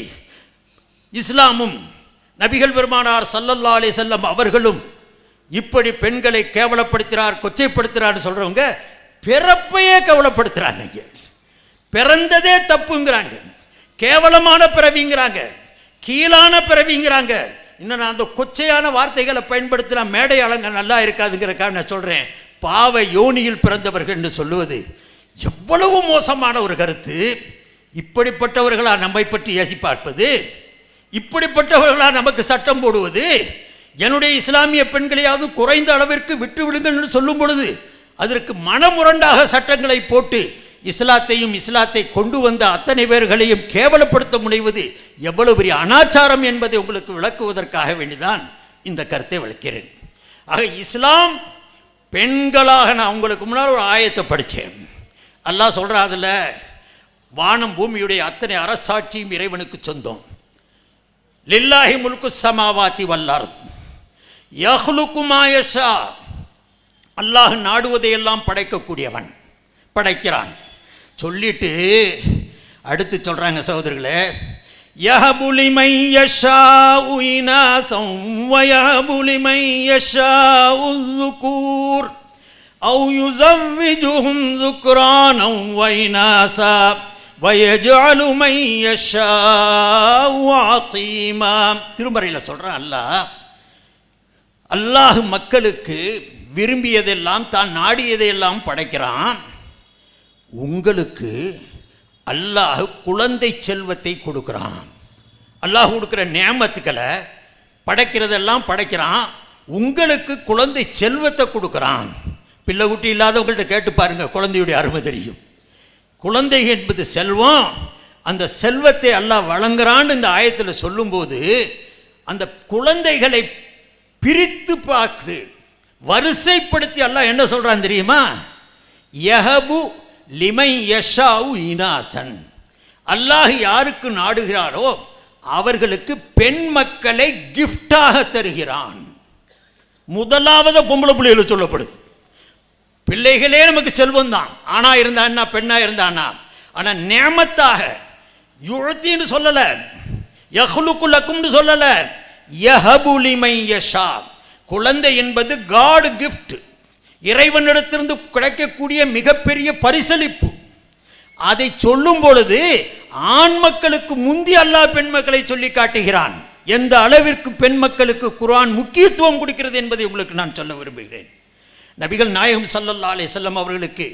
இஸ்லாமும் நபிகள் பெருமானார் ஸல்லல்லாஹு அலைஹி வஸல்லம் அவர்களும் இப்படி பெண்களை கேவலப்படுத்துகிறார், கொச்சைப்படுத்துகிறான்னு சொல்றவங்க பிறப்பையே கேவலப்படுத்துறாங்க. பிறந்ததே தப்புங்கிறாங்க, கேவலமான பிறவிங்கிறாங்க, கீழான பிறவிங்கிறாங்க. இன்னும் நான் அந்த கொச்சையான வார்த்தைகளை பயன்படுத்தினா மேடை அலங்க நல்லா இருக்காதுங்கிறக்காக நான் சொல்றேன். பாவ யோனியில் பிறந்தவர்கள் என்று சொல்லுவது எவ்வளவு மோசமான ஒரு கருத்து. இப்படிப்பட்டவர்களா நம்மை பற்றி ஏசி பார்ப்பது, இப்படிப்பட்டவர்களா நமக்கு சட்டம் போடுவது, என்னுடைய இஸ்லாமிய பெண்களையாவது குறைந்த அளவிற்கு விட்டு விடுங்கள் என்று சொல்லும் பொழுது அதற்கு மனமுரண்டாக சட்டங்களை போட்டு இஸ்லாத்தையும் இஸ்லாத்தை கொண்டு வந்த அத்தனை பேர்களையும் கேவலப்படுத்த முனைவது எவ்வளவு பெரிய அனாச்சாரம் என்பதை உங்களுக்கு விளக்குவதற்காக வேண்டிதான் இந்த கருத்தை விளக்கிறேன். ஆக இஸ்லாம் பெண்களாக, நான் உங்களுக்கு முன்னால் ஒரு ஆயத்தை படித்தேன். அல்லாஹ் சொல்கிறா, அதில் வானம் பூமியுடைய அத்தனை அரசாட்சியும் இறைவனுக்கு சொந்தம். லில்லாஹி முல்கு ஸமாவாதி வல் அர்த் யஹ்லுகு மா யஷா. அல்லாஹ் நாடுவதையெல்லாம் படைக்கக்கூடியவன், படைக்கிறான். சொல்லிட்டு அடுத்து சொல்றாங்க சகோதரர்களே, யஹபு லிமன் யஷாஉ இனாஸன் வ யஹபு லிமன் யஷாஉ ஸுகூர் அவ் யுஸவ்விஜுஹும் ஸுக்ரானன் வ இனாஸா வ யஜ்அலு மன் யஷாஉ அகீமா. திருமறையில் சொல்றான் அல்லாஹ் மக்களுக்கு விரும்பியதெல்லாம், தான் நாடியதையெல்லாம் படைக்கிறான். உங்களுக்கு அல்லாஹ் குழந்தை செல்வத்தை கொடுக்குறான். அல்லாஹ் கொடுக்குற நியமத்துக்களை, படைக்கிறதெல்லாம் படைக்கிறான். உங்களுக்கு குழந்தை செல்வத்தை கொடுக்குறான். பிள்ளை குட்டி இல்லாதவங்கள்ட்ட கேட்டு பாருங்க, குழந்தையுடைய அருமை தெரியும். குழந்தை என்பது செல்வம். அந்த செல்வத்தை அல்லாஹ் வழங்குறான்னு இந்த ஆயத்தில் சொல்லும்போது அந்த குழந்தைகளை பிரித்து பார்த்து வரிசைப்படுத்தி அல்லாஹ் என்ன சொல்றான் தெரியுமா? யஹபு லிமை யஷாஉ இனாசன். அல்லாஹ் யாருக்கு நாடுகிறாரோ அவர்களுக்கு பெண் மக்களை கிஃப்டாக தருகிறான். முதலாவது பொம்பளை பிள்ளைகளை சொல்லப்படுது. பிள்ளைகளே நமக்கு செல்வம் தான், ஆணா இருந்தான்னா பெண்ணா இருந்தான்னா. ஆனால் நேமத்தாக யுழத்தின்னு சொல்லலை, யஹ்லுகுலக்கும்னு சொல்லலை, யஹபுலிமை யஷா. குழந்தை என்பது காட் கிஃப்ட், இறைவனிடத்திலிருந்து கிடைக்கக்கூடிய மிகப்பெரிய பரிசளிப்பு. அதை சொல்லும் பொழுது ஆண் மக்களுக்கு முந்தி அல்லாஹ் பெண் மக்களை சொல்லி காட்டுகிறான். எந்த அளவிற்கு பெண் மக்களுக்கு குர்ஆன் முக்கியத்துவம் கொடுக்கிறது என்பதை உங்களுக்கு நான் சொல்ல விரும்புகிறேன். நபிகள் நாயகம் ஸல்லல்லாஹு அலைஹி வஸல்லம் அவர்களுக்கு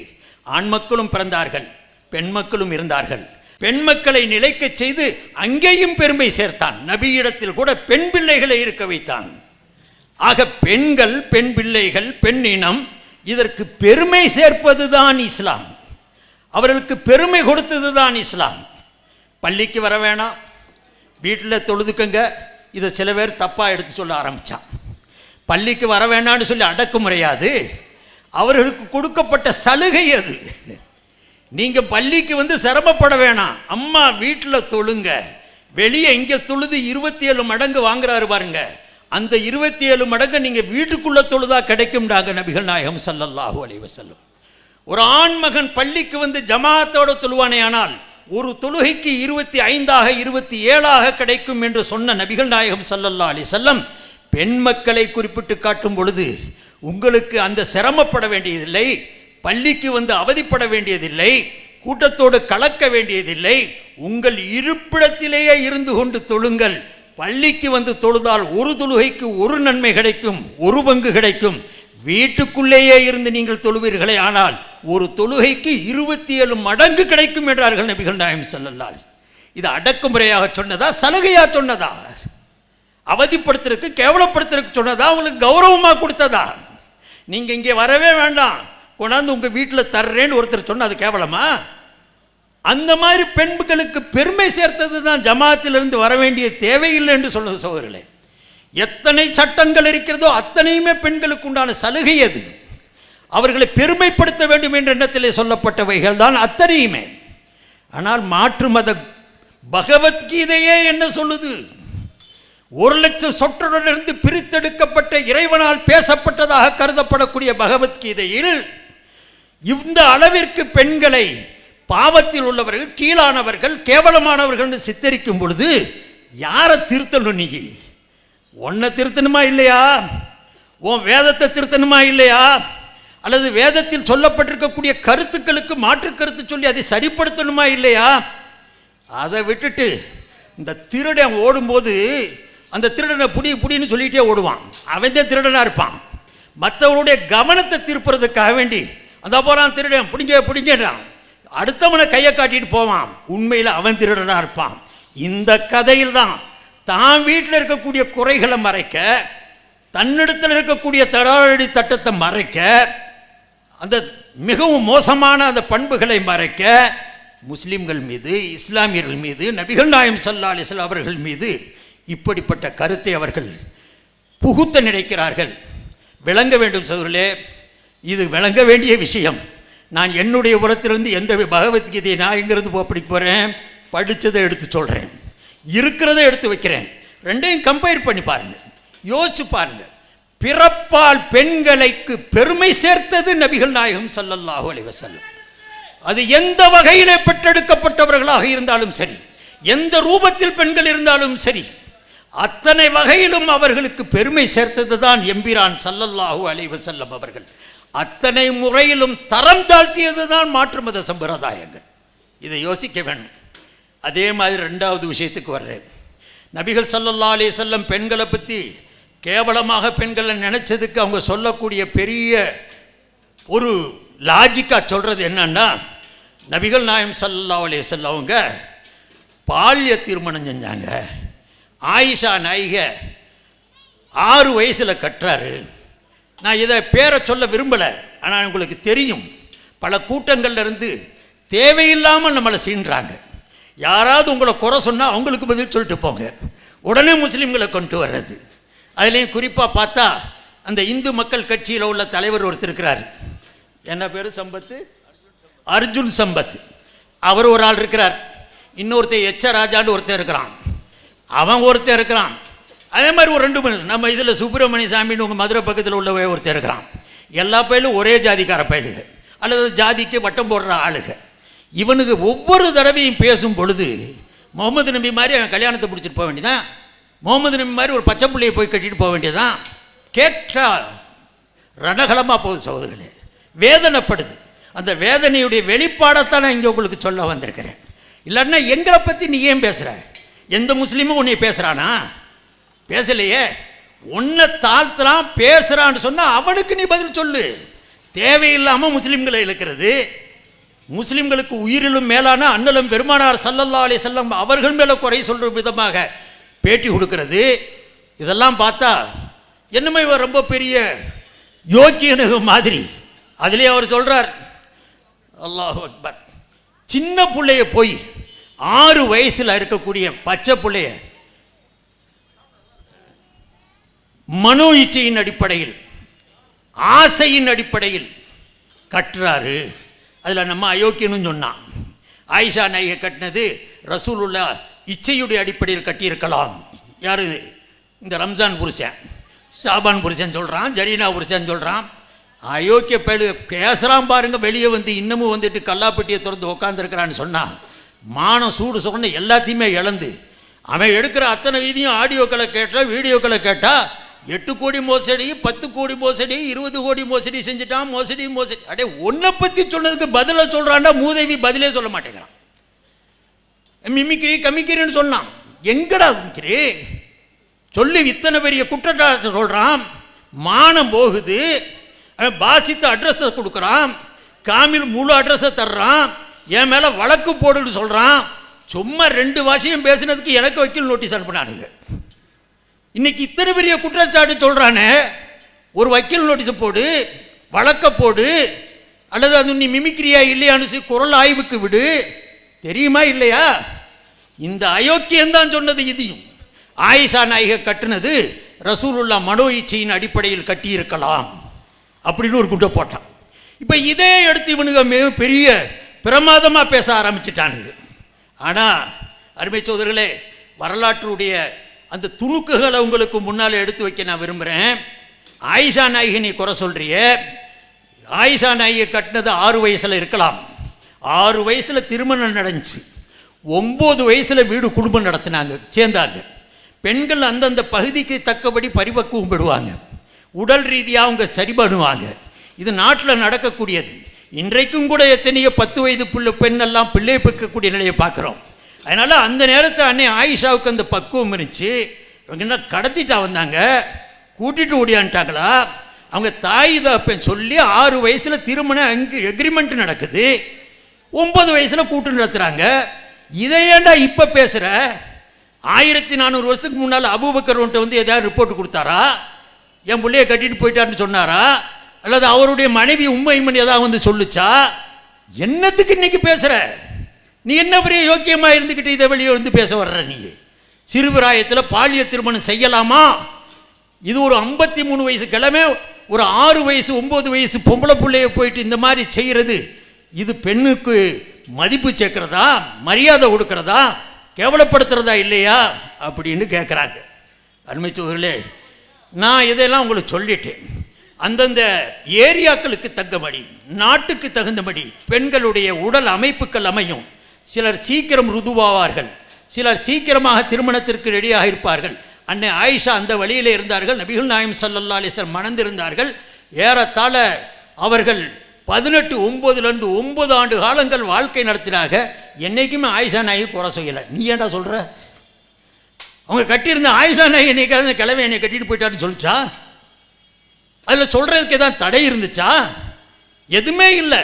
ஆண் மக்களும் பிறந்தார்கள், பெண் மக்களும் இருந்தார்கள். பெண் மக்களை நிலைக்க செய்து அங்கேயும் பெருமை சேர்த்தான். நபியிடத்தில் கூட பெண் பிள்ளைகளை இருக்க வைத்தான். ஆக பெண்கள், பெண் பிள்ளைகள், பெண் இனம், இதற்கு பெருமை சேர்ப்பது தான் இஸ்லாம். அவர்களுக்கு பெருமை கொடுத்தது தான் இஸ்லாம். பள்ளிக்கு வர வேணாம், வீட்டில் தொழுதுக்குங்க, இதை சில பேர் தப்பாக எடுத்து சொல்ல ஆரம்பித்தான். பள்ளிக்கு வர வேணான்னு சொல்லி அடக்குமுறையாது, அவர்களுக்கு கொடுக்கப்பட்ட சலுகை அது. நீங்கள் பள்ளிக்கு வந்து சிரமப்பட வேணாம், அம்மா வீட்டில் தொழுங்க. வெளியே இங்கே தொழுது 27 மடங்கு வாங்குறாரு பாருங்க, அந்த 27 மடங்கு நீங்கள் வீட்டுக்குள்ளே தொழுதா கிடைக்கும்டாங்க நபிகள் நாயகம் ஸல்லல்லாஹு அலைஹி வஸல்லம். ஒரு ஆண்மகன் பள்ளிக்கு வந்து ஜமாத்தோட தொழுவானே ஆனால் ஒரு தொழுகைக்கு 25ஆக 27ஆக கிடைக்கும் என்று சொன்ன நபிகள் நாயகம் ஸல்லல்லாஹு அலைஹி வஸல்லம் பெண் மக்களை குறிப்பிட்டு காட்டும் பொழுது உங்களுக்கு அந்த சிரமப்பட வேண்டியதில்லை, பள்ளிக்கு வந்து அவதிப்பட வேண்டியதில்லை, கூட்டத்தோடு கலக்க வேண்டியதில்லை, உங்கள் இருப்பிடத்திலேயே இருந்து கொண்டு தொழுங்கள். பள்ளிக்கு வந்து தொழுதால் ஒரு தொழுகைக்கு ஒரு நன்மை கிடைக்கும், ஒரு பங்கு கிடைக்கும். வீட்டுக்குள்ளேயே இருந்து நீங்கள் தொழுவீர்களே ஆனால் ஒரு தொழுகைக்கு 27 மடங்கு கிடைக்கும் என்றார்கள் நபிகள் நாயகம் ஸல்லல்லாஹு அலைஹி வஸல்லம். இது அடக்குமுறையாக சொன்னதா, சலுகையா சொன்னதா? அவதிப்படுத்துறதுக்கு, கேவலப்படுத்துறதுக்கு சொன்னதா, உங்களுக்கு கௌரவமாக கொடுத்ததா? நீங்கள் இங்கே வரவே வேண்டாம், கொண்டாந்து உங்கள் வீட்டில் தர்றேன்னு ஒருத்தர் சொன்ன அது கேவலமா? அந்த மாதிரி பெண்களுக்கு பெருமை சேர்த்தது தான் ஜமாத்திலிருந்து வர வேண்டிய தேவையில்லை என்று சொன்னது சகோதரர்களே. எத்தனை சட்டங்கள் இருக்கிறதோ அத்தனையுமே பெண்களுக்கு உண்டான சலுகை அது. அவர்களை பெருமைப்படுத்த வேண்டும் என்ற எண்ணத்திலே சொல்லப்பட்டவைகள் தான் அத்தனையுமே. ஆனால் மாற்று மத பகவத்கீதையே என்ன சொல்லுது? 1,00,000 சொற்றொடரிலிருந்து பிரித்தெடுக்கப்பட்ட இறைவனால் பேசப்பட்டதாக கருதப்படக்கூடிய பகவத்கீதையில் இந்த அளவிற்கு பெண்களை பாவத்தில் உள்ளவர்கள், கீழானவர்கள், கேவலமானவர்கள் சித்தரிக்கும் பொழுது யாரை திருத்தணும்? நீ உன்னை திருத்தணுமா இல்லையா? உன் வேதத்தை திருத்தணுமா இல்லையா? அல்லது வேதத்தில் சொல்லப்பட்டிருக்கக்கூடிய கருத்துக்களுக்கு மாற்று கருத்து சொல்லி அதை சரிப்படுத்தணுமா இல்லையா? அதை விட்டுட்டு இந்த திருடன் ஓடும்போது அந்த திருடனை புடின்னு சொல்லிகிட்டே ஓடுவான், அவன் தான் திருடனாக இருப்பான். மற்றவருடைய கவனத்தை திருப்புறதுக்காக வேண்டி அந்த போகிறான் திருடன், பிடிங்கிறான், அடுத்தவனை கையை காட்டிட்டு போவான், உண்மையில் அவன் திருடனாக இருப்பான். இந்த கதையில் தான் தான் வீட்டில் இருக்கக்கூடிய குறைகளை மறைக்க, தன்னிடத்தில் இருக்கக்கூடிய தடாலடி தட்டத்தை மறைக்க, அந்த மிகவும் மோசமான அந்த பண்புகளை மறைக்க முஸ்லிம்கள் மீது, இஸ்லாமியர்கள் மீது, நபிகள் நாயகம் ஸல்லல்லாஹு அலைஹி வஸல்லம் அவர்கள் மீது இப்படிப்பட்ட கருத்தை அவர்கள் புகுத்த நினைக்கிறார்கள். விளங்க வேண்டும் சகோதரர்களே, இது விளங்க வேண்டிய விஷயம். நான் என்னுடைய உரத்திலிருந்து எந்த பகவத்கீதையை நான் எங்கிருந்து படிக்க போகிறேன், படித்ததை எடுத்து சொல்கிறேன், இருக்கிறத எடுத்து வைக்கிறேன். ரெண்டையும் கம்பேர் பண்ணி பாருங்கள், யோசிச்சு பாருங்கள். பிறப்பால் பெண்களுக்கு பெருமை சேர்த்தது நபிகள் நாயகம் ஸல்லல்லாஹு அலைஹி வஸல்லம். அது எந்த வகையிலே பெற்றெடுக்கப்பட்டவர்களாக இருந்தாலும் சரி, எந்த ரூபத்தில் பெண்கள் இருந்தாலும் சரி, அத்தனை வகையிலும் அவர்களுக்கு பெருமை சேர்த்தது தான் எம்பிரான் ஸல்லல்லாஹு அலைஹி வஸல்லம் அவர்கள். அத்தனை முறையிலும் தரம் தாழ்த்தியது தான் மாற்று மத சம்பிரதாயங்கள். இதை யோசிக்க வேண்டும். அதே மாதிரி ரெண்டாவது விஷயத்துக்கு வர்றேன். நபிகள் ஸல்லல்லாஹு அலைஹி வஸல்லம் பெண்களை பற்றி கேவலமாக பெண்களை நினைச்சதுக்கு அவங்க சொல்லக்கூடிய பெரிய ஒரு லாஜிக்காக சொல்கிறது என்னன்னா, நபிகள் நாயகம் ஸல்லல்லாஹு அலைஹி வஸல்லம் அவங்க பால்ய திருமணம் செஞ்சாங்க. ஆயிஷா நாயிக 6 வயசில் கட்டுறாரு. நான் இதை பேரை சொல்ல விரும்பலை, ஆனால் உங்களுக்கு தெரியும், பல கூட்டங்கள்ல இருந்து தேவையில்லாமல் நம்மளை சீன்றாங்க. யாராவது உங்களை குறை சொன்னால் அவங்களுக்கு பதில் சொல்லிட்டு போங்க, உடனே முஸ்லீம்களை கொண்டு வர்றது. அதுலேயும் குறிப்பாக பார்த்தா அந்த இந்து மக்கள் கட்சியில் உள்ள தலைவர் ஒருத்தர் இருக்கிறார், என்ன பேர், சம்பத், அர்ஜுன் சம்பத். அவர் ஒரு ஆள் இருக்கிறார். இன்னொருத்தர் எச்ச ராஜான்னு ஒருத்தர் இருக்கிறான், அவன் ஒருத்தர் இருக்கிறான். அதே மாதிரி ஒரு 2 பேர் நம்ம இதில் சுப்பிரமணிய சாமின்னு உங்கள் மதுரை பக்கத்தில் உள்ளவே ஒருத்தர் இருக்கிறான். எல்லா பயிலும் ஒரே ஜாதிக்கார பயிலுக அல்லது ஜாதிக்கு வட்டம் போடுற ஆளுக. இவனுக்கு ஒவ்வொரு தடவையும் பேசும் பொழுது முகமது நபி மாதிரி அவன் கல்யாணத்தை பிடிச்சிட்டு போக வேண்டியதான், முகமது நபி மாதிரி ஒரு பச்சை பிள்ளையை போய் கட்டிட்டு போக வேண்டியதான். கேட்டா ரணகலமாக போகுது சகோதரர்களே, வேதனைப்படுது. அந்த வேதனையுடைய வெளிப்பாடத்தான் நான் இங்கே உங்களுக்கு சொல்ல வந்திருக்கிறேன். இல்லைன்னா எங்களை பற்றி நீ ஏன் பேசுகிற? எந்த முஸ்லீமும் உன்னை பேசுகிறானா? பேசலையே. உன்னை தாழ்த்துறான் பேசுகிறான்னு சொன்னால் அவனுக்கு நீ பதில் சொல்லு. தேவையில்லாமல் முஸ்லீம்களை இழுக்கிறது, முஸ்லீம்களுக்கு உயிரிலும் மேலான அண்ணலும் பெருமானார் ஸல்லல்லாஹு அலைஹி வஸல்லம் அவர்கள் மேலே குறை சொல்கிற விதமாக பேட்டி கொடுக்கிறது, இதெல்லாம் பார்த்தா என்னமே இவர் ரொம்ப பெரிய யோக்கியனுக்கு மாதிரி. அதிலே அவர் சொல்கிறார், அல்லாஹு அக்பர், சின்ன பிள்ளைய போய் 6 வயசில் இருக்கக்கூடிய பச்சை பிள்ளைய மனோ இச்சையின் அடிப்படையில் ஆசையின் அடிப்படையில் கட்டுறாரு. அதில் நம்ம அயோக்கியன்னு சொன்னான். ஆயிஷா நாயகி கட்டினது ரசூலுல்லா இச்சையுடைய அடிப்படையில் கட்டியிருக்கலாம். யார்? இந்த ரம்ஜான் புருஷன், ஷாபான் புருஷன் சொல்கிறான், ஜரீனா புருஷன் சொல்கிறான். அயோக்கிய பேரு பேசுகிறான் பாருங்க. வெளியே வந்து இன்னமும் வந்துட்டு கல்லாப்பட்டியை திறந்து உட்காந்துருக்கிறான்னு சொன்னால் மானம் சூடு சொன்ன எல்லாத்தையுமே இழந்து அவன் எடுக்கிற அத்தனை வீதியும் ஆடியோக்களை கேட்டால் வீடியோக்களை கேட்டால் 8 கோடி மோசடி, 10 கோடி மோசடி, 20 கோடி மோசடி செஞ்சுட்டான். மோசடி அடே ஒன்றை பற்றி சொன்னதுக்கு பதிலாக சொல்கிறான்டா மூதேவி, பதிலே சொல்ல மாட்டேங்கிறான். மிமிக்கிரி கமிக்கிரின்னு சொன்னான். எங்கடா மிமிக்கிரி சொல்லி இத்தனை பெரிய குற்றச்சாட்டு சொல்கிறான். மானம் போகுது. அவன் பாசித்து அட்ரஸை கொடுக்குறான், காமில் முழு அட்ரஸை தர்றான், என் மேலே வழக்கு போடுன்னு சொல்கிறான். சும்மா 2 வாசியம் பேசினதுக்கு எனக்கு வக்கீல் நோட்டீஸ் அனுப்பினானுங்க. இன்னைக்கு இத்தனை பெரிய குற்றச்சாட்டு சொல்கிறானே, ஒரு வக்கீல் நோட்டீஸை போடு, வழக்க போடு, அல்லது அது நீ மிமிக்கிரியா இல்லையான்னு குரல் ஆய்வுக்கு விடு. தெரியுமா இல்லையா? இந்த அயோக்கியந்தான் சொன்னது. இதையும் ஆயிஷா நாயகி கட்டுனது ரசூலுல்லா மனோ இச்சையின் அடிப்படையில் கட்டியிருக்கலாம் அப்படின்னு ஒரு குண்டை போட்டான். இப்போ இதே எடுத்து இவனுங்க மிக பெரிய பிரமாதமாக பேச ஆரம்பிச்சிட்டானுங்க. ஆனால் அருமை சோதர்களே, வரலாற்றுடைய அந்த துணுக்குகளை உங்களுக்கு முன்னால் எடுத்து வைக்க நான் விரும்புகிறேன். ஆயிஷா நாயகி நீ குறை சொல்கிறிய, ஆயிஷா நாயகி கட்டினது 6 வயசில் இருக்கலாம். 6 வயசில் திருமணம் நடந்துச்சு. 9 வயசில் வீடு குடும்பம் நடத்தினாங்க, சேர்ந்தாங்க. பெண்கள் அந்தந்த பகுதிக்கு தக்கபடி பரிபக்குவம் பெறுவாங்க, உடல் ரீதியாக அவங்க சரி பண்ணுவாங்க. இது நாட்டில் நடக்கக்கூடியது. இன்றைக்கும் கூட எத்தனையோ 10 வயது பெண்ணெல்லாம் பிள்ளை பெக்கக்கூடிய நிலையை பார்க்குறோம். அதனால் அந்த நேரத்தை அன்னை ஆயிஷாவுக்கு அந்த பக்குவம் இருந்துச்சு. இவங்க என்ன கடத்திட்டா வந்தாங்க, கூட்டிகிட்டு ஓடியான்ட்டாங்களா? அவங்க தாய் தப்பன் சொல்லி 6 வயசில் திருமணம் அங்கே எக்ரிமெண்ட் நடக்குது, 9 வயசில் கூட்டு நடத்துகிறாங்க. இதை ஏண்டா இப்போ பேசுகிற? 1400 வருஷத்துக்கு முன்னால் அபூபக்கர் வந்து எதாவது ரிப்போர்ட் கொடுத்தாரா? என் பிள்ளையை கட்டிட்டு போயிட்டாருன்னு சொன்னாரா? அல்லது அவருடைய மனைவி உம்மைமணி ஏதாவது வந்து சொல்லுச்சா? என்னத்துக்கு இன்னைக்கு பேசுகிற? நீ என்ன பெரிய யோக்கியமாக இருந்துக்கிட்டு இதை வெளியே வந்து பேச வர்ற? நீ சிறுபிராயத்தில் பாலிய திருமணம் செய்யலாமா? இது ஒரு 53 வயசு கிழமை ஒரு 6 வயசு 9 வயசு பொம்பளை பிள்ளைய போயிட்டு இந்த மாதிரி செய்கிறது, இது பெண்ணுக்கு மதிப்பு சேர்க்கிறதா, மரியாதை கொடுக்கறதா, கேவலப்படுத்துறதா இல்லையா அப்படின்னு கேட்குறாங்க. அருமை சோதர்களே, நான் இதெல்லாம் உங்களுக்கு சொல்லிட்டேன். அந்தந்த ஏரியாக்களுக்கு தக்கபடி, நாட்டுக்கு தகுந்தபடி பெண்களுடைய உடல் அமைப்புகள் அமையும். சிலர் சீக்கிரம் ருதுவாவார்கள், சிலர் சீக்கிரமாக திருமணத்திற்கு ரெடியாக இருப்பார்கள். அன்னை ஆயிஷா அந்த வழியிலே இருந்தார்கள். நபிகள் நாயகம் ஸல்லல்லாஹு அலைஹி வஸல்லம் மணந்திருந்தார்கள். ஏறத்தாழ அவர்கள் 18-9 9 காலங்கள் வாழ்க்கை நடத்தினாங்க. என்றைக்குமே ஆயிஷா நாயகி குறை சொல்லலை. நீ ஏன்டா சொல்கிற? அவங்க கட்டியிருந்த ஆயிஷா நாயகி என்னைக்காவது கிழமை என்னை கட்டிட்டு போயிட்டான்னு சொல்லிச்சா? அதில் சொல்கிறதுக்கு ஏதாவது தடை இருந்துச்சா? எதுவுமே இல்லை.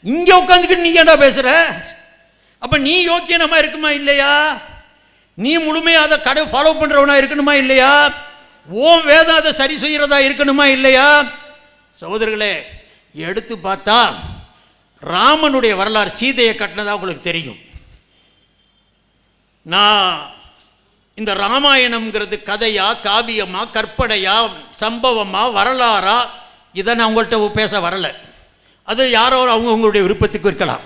இங்கே உட்காந்துக்கிட்டு நீ ஏன்டா பேசுகிற? அப்போ நீ யோக்கியனமாக இருக்குமா இல்லையா? நீ முழுமையாக அதை ஃபாலோ பண்ணுறவனா இருக்கணுமா இல்லையா? ஓம் வேதம் அதை சரி செய்கிறதா இருக்கணுமா இல்லையா? சகோதரர்களே, எடுத்து பார்த்தா ராமனுடைய வரலாறு, சீதையை கட்டினதா உங்களுக்கு தெரியும். நான் இந்த ராமாயணம்ங்கிறது கதையா, காவியமா, கற்பனையா, சம்பவமா, வரலாறா, இதை நான் உங்கள்கிட்ட பேச வரலை. அது யாரோ அவங்களுடைய விருப்பத்துக்கு இருக்கலாம்.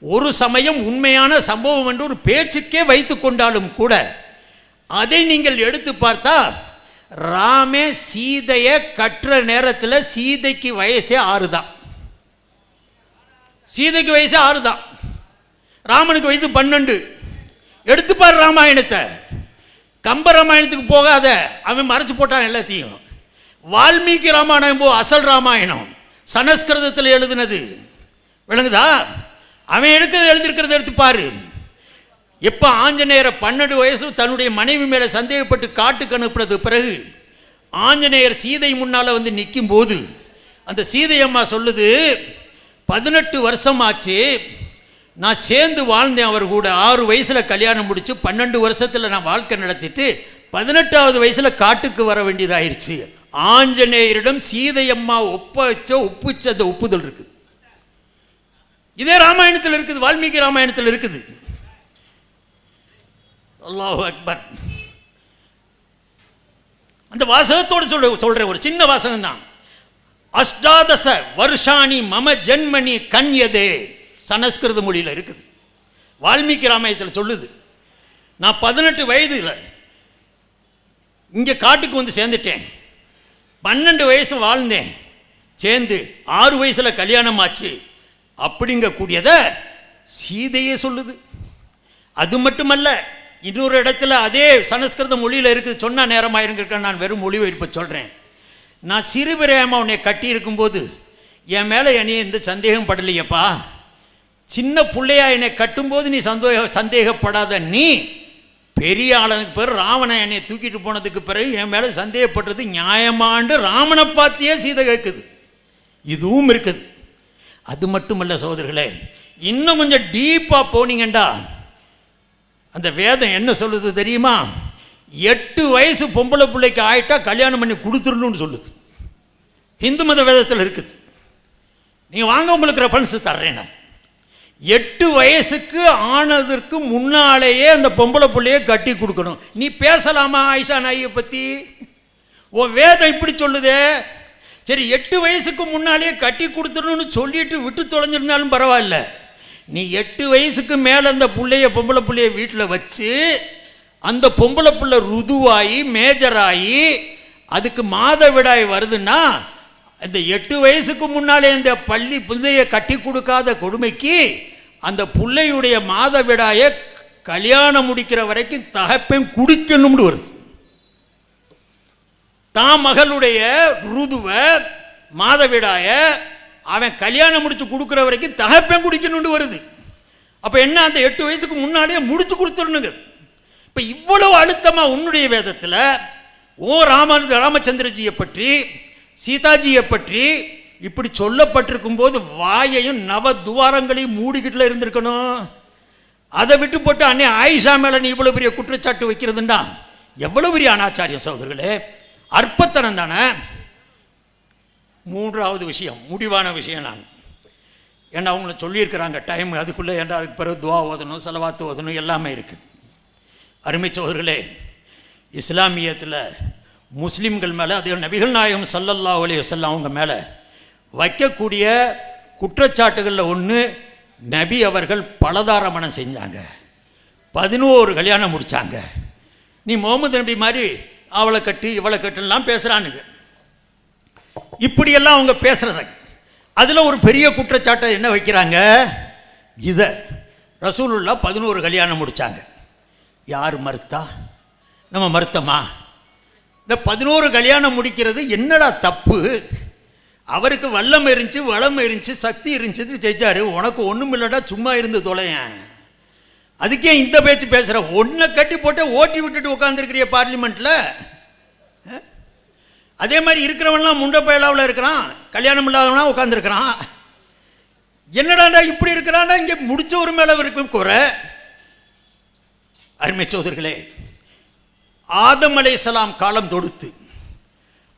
ஒரு சமயம் உண்மையான சம்பவம் என்று ஒரு பேச்சுக்கே வைத்து கொண்டாலும் கூட அதை நீங்கள் எடுத்து பார்த்தா, ராமே சீதையை கட்டுற நேரத்தில் சீதைக்கு வயசே 6 தான். சீதைக்கு வயசே 6 தான், ராமனுக்கு வயசு 12. எடுத்துப்பார் ராமாயணத்தை. கம்ப ராமாயணத்துக்கு போகாத, அவன் மறைச்சு போட்டான் எல்லாத்தையும். வால்மீகி ராமாயணம் அசல் ராமாயணம் சனஸ்கிருதத்தில் எழுதினது, விளங்குதா? அவன் எழுதியிருக்கிறத எடுத்து பாரு. எப்போ ஆஞ்சநேயரை 12 வயசு தன்னுடைய மனைவி மேலே சந்தேகப்பட்டு காட்டுக்கு அனுப்புறது பிறகு ஆஞ்சநேயர் சீதை முன்னால் வந்து நிற்கும் போது அந்த சீதை அம்மா சொல்லுது, 18 வருஷம் ஆச்சு நான் சேர்ந்து வாழ்ந்தேன் அவர் கூட. 6 வயசில் கல்யாணம் முடித்து 12 வருஷத்தில் நான் வாழ்க்கை நடத்திட்டு 18வது வயசில் காட்டுக்கு வர வேண்டியதாயிருச்சு. ஆஞ்சநேயரிடம் சீதை அம்மா ஒப்புச்ச அந்த ஒப்புதல் இருக்குது. இதே ராமாயணத்தில் இருக்குது, வால்மீகி ராமாயணத்தில் இருக்குது. அல்லாஹு அக்பர். அந்த வாசகத்தோடு சொல்ற ஒரு சின்ன வாசகம் தான். அஷ்டாதச வருஷாணி மம ஜென்மணி கன்யதே, சனஸ்கிருத மொழியில் இருக்குது. வால்மீகி ராமாயணத்தில் சொல்லுது, நான் 18 வயதுல இங்கே காட்டுக்கு வந்து சேர்ந்துட்டேன். 12 வயசு வாழ்ந்தேன், சேர்ந்து 6 வயசில் கல்யாணம் ஆச்சு அப்படிங்கக்கூடியத சீதையே சொல்லுது. அது மட்டுமல்ல, இன்னொரு இடத்துல அதே சனஸ்கிருத மொழியில் இருக்குது. சொன்னால் நேரமாயிருங்க, நான் வெறும் மொழிபெயர்ப்பு சொல்கிறேன். நான் சிறுபிரேமா உன்னை கட்டி இருக்கும்போது என் மேலே என்னைய எந்த சந்தேகம் படலையப்பா. சின்ன பிள்ளையா என்னை கட்டும்போது நீ சந்தேகப்படாத. நீ பெரிய ஆளுக்கு பிறகு ராவணை என்னை தூக்கிட்டு போனதுக்கு பிறகு என் மேலே சந்தேகப்படுறது நியாயமாண்டு ராமனை பார்த்தியே சீதை கேட்குது. இதுவும் இருக்குது. அது மட்டுமல்ல சகோதரர்களே, இன்னும் கொஞ்சம் டீப்பாக போனீங்கண்டா அந்த வேதம் என்ன சொல்லுது தெரியுமா? 8 வயசு பொம்பளை பிள்ளைக்கு ஆயிட்டா கல்யாணம் பண்ணி கொடுத்துடணும்னு சொல்லுது. இந்து மத வேதத்தில் இருக்குது. நீங்கள் வாங்க, உங்களுக்கு ரெஃபரன்ஸ் தர்றேன் நான். 8 வயசுக்கு ஆனதற்கு முன்னாலேயே அந்த பொம்பளை பிள்ளையை கட்டி கொடுக்கணும். நீ பேசலாமா ஆயிஷா நாயை பற்றி? உன் வேதம் இப்படி சொல்லுதே. சரி, 8 வயசுக்கு முன்னாலேயே கட்டி கொடுத்துடணும்னு சொல்லிட்டு விட்டு தொலைஞ்சிருந்தாலும் பரவாயில்ல. நீ 8 வயசுக்கு மேலே அந்த பொம்பளை பிள்ளைய வீட்டில் வச்சு அந்த பொம்பளை பிள்ளை ருதுவாகி மேஜராகி அதுக்கு மாதவிடாய் வருதுன்னா, இந்த 8 வயசுக்கு முன்னாலே இந்த பிள்ளையை கட்டி கொடுக்காத கொடுமைக்கு அந்த பிள்ளையுடைய மாதவிடாயை கல்யாணம் முடிக்கிற வரைக்கும் தகப்பன் குடிக்கணும்னு வருது. தான் மகளுடைய ருதுவை மாதவிடாய அவன் கல்யாணம் முடிச்சு கொடுக்குற வரைக்கும் தகப்பன் குடிக்கணும்னு வருது. அப்போ என்ன, அந்த 8 வயசுக்கு முன்னாடியே முடிச்சு கொடுத்துடணுங்க. இப்போ இவ்வளவு அழுத்தமாக உன்னுடைய வேதத்தில் ராமச்சந்திரஜியை பற்றி சீதாஜியை பற்றி இப்படி சொல்லப்பட்டிருக்கும் போது வாயையும் நவ துவாரங்களையும் மூடிக்கிட்டுல இருந்திருக்கணும். அதை விட்டு போட்டு அன்னை ஆயிஷா மேலே நீ இவ்வளோ பெரிய குற்றச்சாட்டு வைக்கிறதுண்டா எவ்வளோ பெரிய அனாச்சாரியம் சகோதரர்களே, அற்பத்தனம் தானே. 3வது விஷயம், முடிவான விஷயம். நான் ஏன்னா அவங்கள சொல்லியிருக்கிறாங்க டைம் அதுக்குள்ளே, ஏன்டா அதுக்கு பிறகு துவா ஓதணும், செலவாத்து ஓதணும், எல்லாமே இருக்குது. அருமை சகோதரர்களே, இஸ்லாமியத்தில் முஸ்லீம்கள் மேலே, அது நபிகள் நாயகம் ஸல்லல்லாஹு அலைஹி வஸல்லம் அவங்க மேலே வைக்கக்கூடிய குற்றச்சாட்டுகளில் ஒன்று, நபி அவர்கள் பலதாரமணம் செஞ்சாங்க, 11 கல்யாணம் முடித்தாங்க. நீ முகமது நபி மாதிரி அவளை கட்டு இவளை கட்டுலாம் பேசுகிறானுங்க. இப்படியெல்லாம் அவங்க பேசுகிறத அதில் ஒரு பெரிய குற்றச்சாட்டை என்ன வைக்கிறாங்க, இதை ரசூலுல்லாஹ் 11 கல்யாணம் முடித்தாங்க. யார் மறுத்தா? நம்ம மறுத்தமா? இந்த 11 கல்யாணம் முடிக்கிறது என்னடா தப்பு? அவருக்கு வல்லம் இருந்துச்சு, வளம் இருந்துச்சு, சக்தி இருந்துச்சு, செஞ்சாரு. உனக்கு ஒன்றும் இல்லடா, சும்மா இருந்து தொலையன். அதுக்கே இந்த பேச்சு பேசுகிற? ஒன்றை கட்டி போட்டு ஓட்டி விட்டுட்டு உட்காந்துருக்கிறிய பார்லிமெண்ட்டில். அதே மாதிரி இருக்கிறவன்லாம் முண்ட பயலாவில் இருக்கிறான், கல்யாணம் இல்லாதவனா உட்காந்துருக்கிறான். என்னடாண்டா இப்படி இருக்கிறான்டா, இங்கே முடிச்ச ஒரு மேலே இருக்கும் குறை. அருமை சோதர்களே, ஆதம் அலைஹிஸ்ஸலாம் காலம் தொடுத்து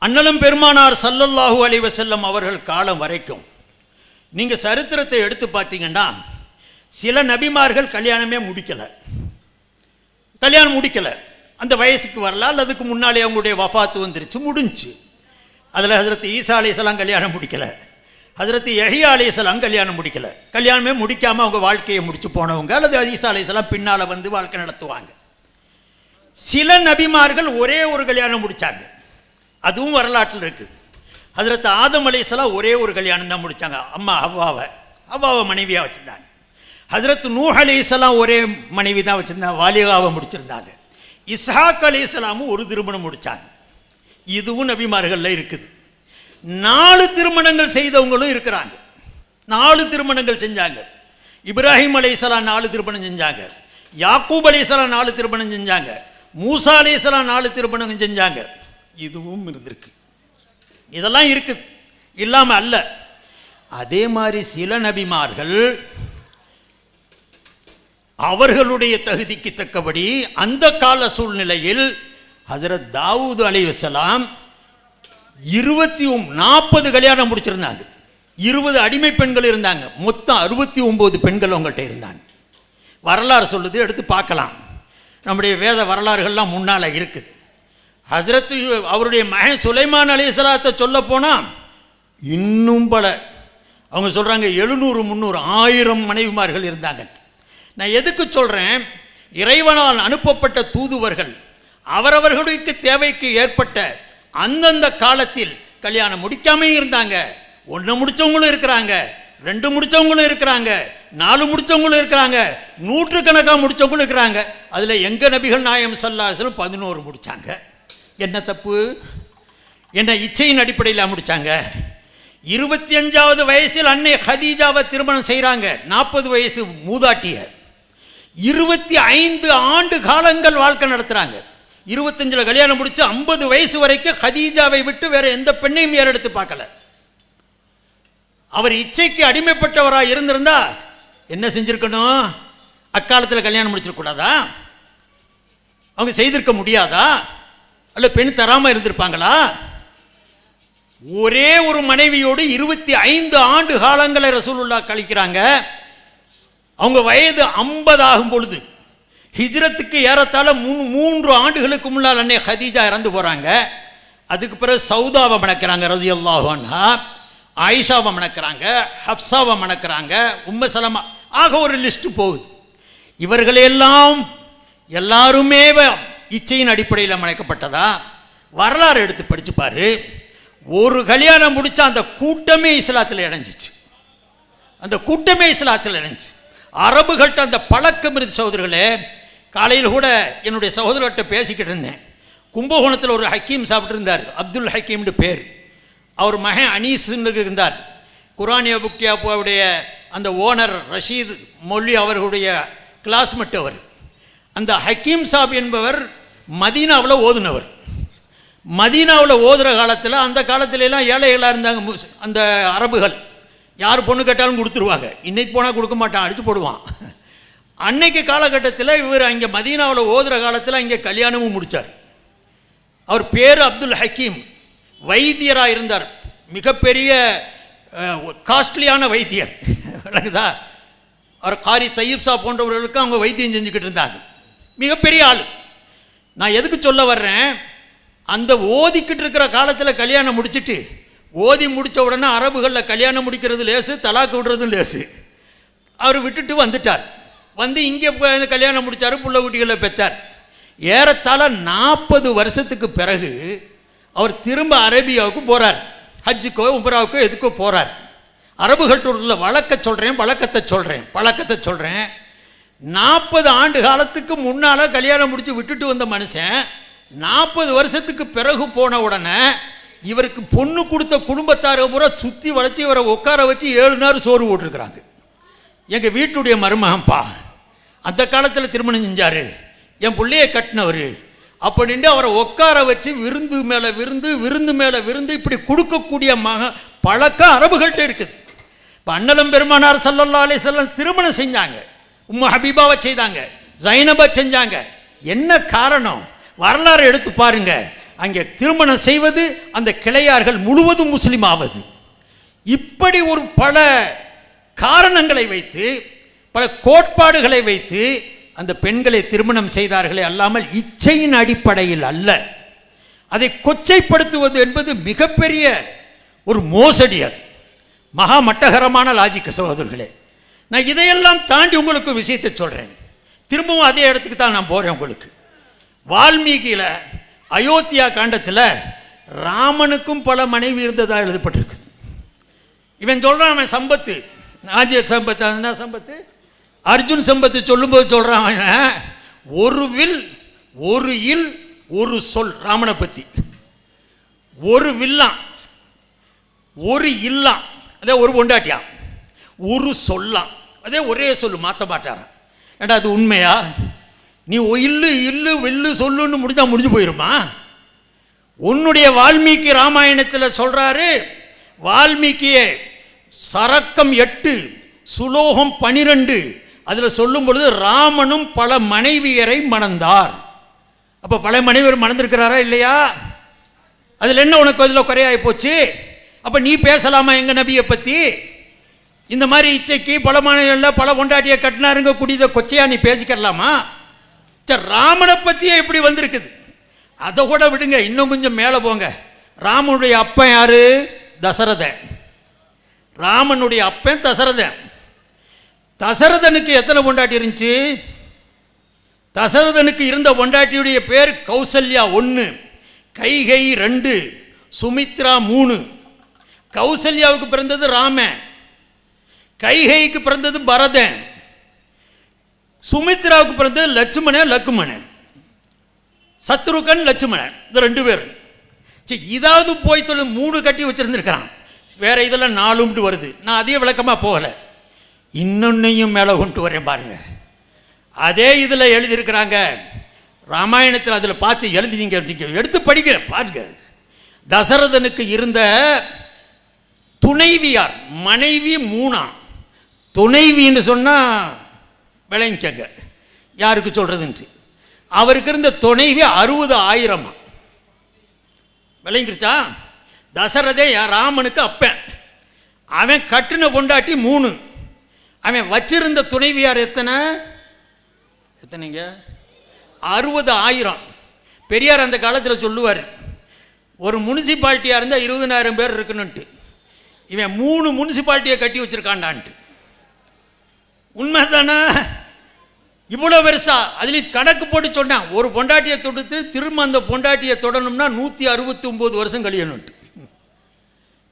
அண்ணலும் பெருமானார் ஸல்லல்லாஹு அலைஹி வஸல்லம் அவர்கள் காலம் வரைக்கும் நீங்கள் சரித்திரத்தை எடுத்து பார்த்தீங்கன்னா சில நபிமார்கள் கல்யாணமே முடிக்கலை. அந்த வயசுக்கு வரல, அதுக்கு முன்னாலே அவங்களுடைய வஃபாத்து வந்துருச்சு, முடிஞ்சு. அதில் ஹஜ்ரத் ஈசா அலைஹிஸ்ஸலாம் கல்யாணம் முடிக்கலை, ஹஜ்ரத் யஹ்யா அலைஹிஸ்ஸலாம் கல்யாணம் முடிக்கல, கல்யாணமே முடிக்காமல் அவங்க வாழ்க்கையை முடிச்சு போனவங்க, அல்லது ஈசா அலைஹிஸ்ஸலாம் பின்னால் வந்து வாழ்க்கை நடத்துவாங்க. சில நபிமார்கள் ஒரே ஒரு கல்யாணம் முடித்தாங்க, அதுவும் வரலாற்றில் இருக்குது. ஹஜ்ரத் ஆதம் அலைஹிஸ்ஸலாம் ஒரே ஒரு கல்யாணம் தான் முடித்தாங்க, அம்மா ஹவ்வாவை மனைவியாக வச்சுருந்தாங்க. ஹஜ்ரத் நூஹ் அலைஹிஸ்ஸலாம் ஒரே மனைவி தான் வச்சுருந்தாங்க, வாலிகாவை முடிச்சிருந்தாங்க. இஸ்ஹாக் அலைஹிஸ்ஸலாமும் ஒரு திருமணம் முடித்தாங்க. இதுவும் நபிமார்களில் இருக்குது. 4 திருமணங்கள் செய்தவங்களும் இருக்கிறாங்க, 4 திருமணங்கள் செஞ்சாங்க. இப்ராஹிம் அலைஹிஸ்ஸலாம் 4 திருமணம் செஞ்சாங்க, யாக்கூப் அலைஹிஸ்ஸலாம் 4 திருமணம் செஞ்சாங்க, மூசா அலைஹிஸ்ஸலாம் 4 திருமணம் செஞ்சாங்க. இதுவும் இருந்திருக்கு, இதெல்லாம் இருக்குது, இல்லாமல் அல்ல. அதே மாதிரி சில நபிமார்கள் அவர்களுடைய தகுதிக்கு தக்கபடி அந்த கால சூழ்நிலையில் ஹஜ்ரத் தாவூத் அலைஹிஸ்ஸலாம் 40 கல்யாணம் முடிச்சிருந்தாங்க. 20 அடிமை பெண்கள் இருந்தாங்க, மொத்தம் 69 பெண்கள் அவங்கள்ட்ட இருந்தாங்க. வரலாறு சொல்லுது, எடுத்து பார்க்கலாம். நம்முடைய வேத வரலாறுகள்லாம் முன்னால் இருக்குது. ஹஜ்ரத் அவருடைய மகன் சுலைமான் அலைஹிஸ்ஸலாத்தை சொல்ல போனால் இன்னும் பல, அவங்க சொல்கிறாங்க 700 300 1000 மனைவிமார்கள் இருந்தாங்க. நான் எதுக்கு சொல்கிறேன், இறைவனால் அனுப்பப்பட்ட தூதுவர்கள் அவரவர்களுக்கு தேவைக்கு ஏற்பட்ட அந்தந்த காலத்தில் கல்யாணம் முடிக்காமே இருந்தாங்க. 1 முடித்தவங்களும் இருக்கிறாங்க, 2 முடித்தவங்களும் இருக்கிறாங்க, 4 முடித்தவங்களும் இருக்கிறாங்க, 100 கணக்காக முடித்தவங்களும் இருக்கிறாங்க. அதில் எங்கள் நபிகள் நாயகம் ஸல்லல்லாஹு அலைஹி வஸல்லம் 11 முடித்தாங்க. என்ன தப்பு, என்ன இச்சையின் அடிப்படையில் முடித்தாங்க. 25வது வயசில் அன்னை ஹதீஜாவை திருமணம் செய்கிறாங்க, 40 வயசு மூதாட்டிய. 25 ஆண்டு காலங்கள் வாழ்க்கை நடத்துகிறாங்க. 25 கல்யாணம் முடிச்சு 50 வயசு வரைக்கும் ஹதீஜாவை விட்டு வேற எந்த பெண்ணையும் ஏறெடுத்து பார்க்கல. அவர் இச்சைக்கு அடிமைப்பட்டவராக இருந்திருந்தா என்ன செஞ்சிருக்கணும், அக்காலத்தில் கல்யாணம் முடிச்சிருக்கூடாதா, அவங்க செய்திருக்க முடியாதா, அல்ல பெண் தராமல் இருந்திருப்பாங்களா? ஒரே ஒரு மனைவியோடு 25 ஆண்டு காலங்களை ரசூலுல்லாஹ் கழிக்கிறாங்க. அவங்க வயது 50 ஆகும் பொழுது ஹிஜ்ரத்துக்கு ஏறத்தாழ 3 ஆண்டுகளுக்கு முன்னால் அன்னை ஹதீஜா இறந்து போகிறாங்க. அதுக்கு பிறகு சௌதாவை மணக்கிறாங்க ரலியல்லாஹு அன்ஹா, ஆயிஷாவை மணக்கிறாங்க, ஹப்சாவை மணக்கிறாங்க, உம்மு சலமா, ஆக ஒரு லிஸ்ட் போகுது. இவர்களெல்லாம் எல்லாருமே இச்சையின் அடிப்படையில் மணக்கப்பட்டதா? வரலாறு எடுத்து படிச்சு பாரு. ஒரு கல்யாணம் முடிச்சா அந்த கூட்டமே இஸ்லாத்தில் இணைஞ்சிச்சு, அந்த கூட்டமே இஸ்லாத்தில் இணைஞ்சிச்சு. அரபுகள்கிட்ட அந்த பழக்கம் இருந்து சகோதரர்களே. காலையில் கூட என்னுடைய சகோதரர்கிட்ட பேசிக்கிட்டு இருந்தேன். கும்பகோணத்தில் ஒரு ஹக்கீம் சாப்பிட்டு இருந்தார், அப்துல் ஹக்கீம்னு பேர். அவர் மகன் அனீஸ்ன்னு இருந்தார். குரானிய புக்டியாப்புடைய அந்த ஓனர் ரஷீத் மொழி அவர்களுடைய கிளாஸ்மேட் அவர். அந்த ஹக்கீம் சாப் என்பவர் மதீனாவில் ஓதுனவர். மதீனாவில் ஓதுகிற காலத்தில், அந்த காலத்திலலாம் ஏழைகளாக இருந்தாங்க அந்த அரபுகள். யார் பொண்ணு கேட்டாலும் கொடுத்துருவாங்க, இன்றைக்கி போனால் கொடுக்க மாட்டான், அடித்து போடுவான். அன்னைக்கு காலகட்டத்தில் இவர் அங்கே மதீனாவில் ஓதுகிற காலத்தில் அங்கே கல்யாணமும் முடித்தார். அவர் பேர் அப்துல் ஹக்கீம், வைத்தியராக இருந்தார், மிகப்பெரிய காஸ்ட்லியான வைத்தியர், விளங்குதா? அவர் காரி தையீப் போன்றவர்களுக்கு அவங்க வைத்தியம் செஞ்சுக்கிட்டு இருந்தாங்க, மிகப்பெரிய ஆள். நான் எதுக்கு சொல்ல வர்றேன், அந்த ஓதிக்கிட்டு இருக்கிற காலத்தில் கல்யாணம் முடிச்சுட்டு, ஓதி முடித்த உடனே அரபுகளில் கல்யாணம் முடிக்கிறது லேசு, தலாக்கு விடுறதும் லேசு. அவர் விட்டுட்டு வந்துட்டார். வந்து இங்கே கல்யாணம் முடித்தார், புள்ள குட்டிகளை பெற்றார். ஏறத்தாழ 40 வருஷத்துக்கு பிறகு அவர் திரும்ப அரேபியாவுக்கு போகிறார். ஹஜ்ஜுக்கோ உம்ராவுக்கோ எதுக்கோ போகிறார். அரபுகள்கிட்ட உள்ள பழக்கத்தை சொல்கிறேன். 40 ஆண்டு காலத்துக்கு முன்னால் கல்யாணம் முடித்து விட்டுட்டு வந்த மனுஷன் 40 வருஷத்துக்கு பிறகு போன உடனே இவருக்கு பொண்ணு கொடுத்த குடும்பத்தாரை பூரா சுற்றி வளைச்சி இவரை உட்கார வச்சு 7 நேரம் சோறு போட்டிருக்கிறாங்க. எங்கள் வீட்டுடைய மருமகன்ப்பா, அந்த காலத்தில் திருமணம் செஞ்சார், என் பிள்ளையை கட்டினவர் அப்படின்ட்டு அவரை உட்கார வச்சு விருந்து மேலே விருந்து இப்படி கொடுக்கக்கூடிய பழக்கம் அரபுகள்கிட்ட இருக்குது. இப்போ அண்ணலம் பெருமானார் ஸல்லல்லாஹு அலைஹி வஸல்லம் திருமணம் செஞ்சாங்க, உம்மு ஹபீபாவை செய்தாங்க, ஜைனபை செஞ்சாங்க. என்ன காரணம்? வரலாறு எடுத்து பாருங்க. அங்கே திருமணம் செய்வது, அந்த கிளையார்கள் முழுவதும் முஸ்லீம் ஆவது, இப்படி ஒரு பல காரணங்களை வைத்து, பல கோட்பாடுகளை வைத்து அந்த பெண்களை திருமணம் செய்தார்களே அல்லாமல் இச்சையின் அடிப்படையில் அல்ல. அதை கொச்சைப்படுத்துவது என்பது மிகப்பெரிய ஒரு மோசடி. அது மகா மட்டகரமான லாஜிக் சகோதரர்களே. நான் இதையெல்லாம் தாண்டி உங்களுக்கு விஷயத்தை சொல்கிறேன். திரும்பவும் அதே இடத்துக்கு தான் நான் போகிறேன். உங்களுக்கு வால்மீகியில் அயோத்தியா காண்டத்தில் ராமனுக்கும் பல மனைவி இருந்ததாக எழுதப்பட்டிருக்கு. இவன் சொல்கிறான், அவன் சம்பத்து நாஜர் சம்பத்து, என்ன சம்பத்து, அர்ஜுன் சம்பத்து சொல்லும்போது சொல்கிறான், ஒரு வில் ஒரு இல் ஒரு சொல். ராமனை பற்றி ஒரு வில்லாம் ஒரு இல்லாம், அதே ஒரு பொண்டாட்டியான், ஒரு சொல்லாம், அதே ஒரே சொல்லு, மாற்ற மாட்டாரான். ஏண்டா அது உண்மையா? நீ இல்லு இல்லு வெல்லு சொல்லுன்னு முடிஞ்சா முடிஞ்சு போயிருமா? உன்னுடைய வால்மீகி ராமாயணத்தில் சொல்றாரு, வால்மீகியே சரக்கம் 8 சுலோகம் 12 அதில் சொல்லும் பொழுது ராமனும் பல மனைவியரை மணந்தார். அப்போ பல மனைவியர் மணந்திருக்கிறாரா இல்லையா? அதில் என்ன உனக்கு அதில் குறையாய் போச்சு? அப்போ நீ பேசலாமா எங்கள் நபியை பற்றி? இந்த மாதிரி இச்சைக்கு பல மனைவிகளில் பல கொண்டாட்டியை கட்டினாருங்க குடித கொச்சையா நீ பேசிக்கலாமா? சரி, ராமனை பற்றியே இப்படி வந்திருக்குது. அதை கூட விடுங்க, இன்னும் கொஞ்சம் மேலே போங்க. ராமனுடைய அப்பன் யாரு? தசரதன். ராமனுடைய அப்பன் தசரதன். தசரதனுக்கு எத்தனை பொண்டாட்டி இருந்துச்சு? தசரதனுக்கு இருந்த பொண்டாட்டியுடைய பேர் கௌசல்யா 1, கைகை 2, சுமித்ரா 3. கௌசல்யாவுக்கு பிறந்தது ராமன், கைகைக்கு பிறந்தது பரதன், சுமித்ராவுக்கு பிறந்தது லட்சுமணன், சத்ருகன் லட்சுமணன். இது 2 பேர். சரி, இதாவது போய் 3 கட்டி வச்சிருந்துருக்கிறான். வேற இதெல்லாம் 4 வருது. நான் அதே விளக்கமாக போகலை, இன்னொன்னையும் மேலே கொண்டு வரேன் பாருங்க. அதே இதில் எழுதியிருக்கிறாங்க ராமாயணத்தில். அதில் பார்த்து எழுதி நீங்கள் எடுத்து படிக்கிறேன் பாருங்க. தசரதனுக்கு இருந்த துணைவியார், மனைவி 3. துணைவின்னு சொன்னால் விளங்கிக்கங்க யாருக்கு சொல்கிறதுன்ட்டு. அவருக்கு இருந்த துணைவி 60,000. விளங்கிருச்சா? தசரதே ராமனுக்கு அப்பன். அவன் கட்டின பொண்டாட்டி 3. அவன் வச்சிருந்த துணைவியார் எத்தனைங்க? 60,000. பெரியார் அந்த காலத்தில் சொல்லுவார், ஒரு முனிசிபாலிட்டியாக இருந்தால் 20,000 பேர் இருக்கணுன்ட்டு. இவன் 3 முனிசிபாலிட்டியை கட்டி வச்சிருக்காண்டான்ட்டு. உண்மை தானே? இவ்வளோ பெருசா அதுலேயும் கணக்கு போட்டு சொன்னான். ஒரு பொண்டாட்டியை தொடுத்து திரும்ப அந்த பொண்டாட்டியை தொடணும்னா 169 வருஷம் கழியணுன்ட்டு.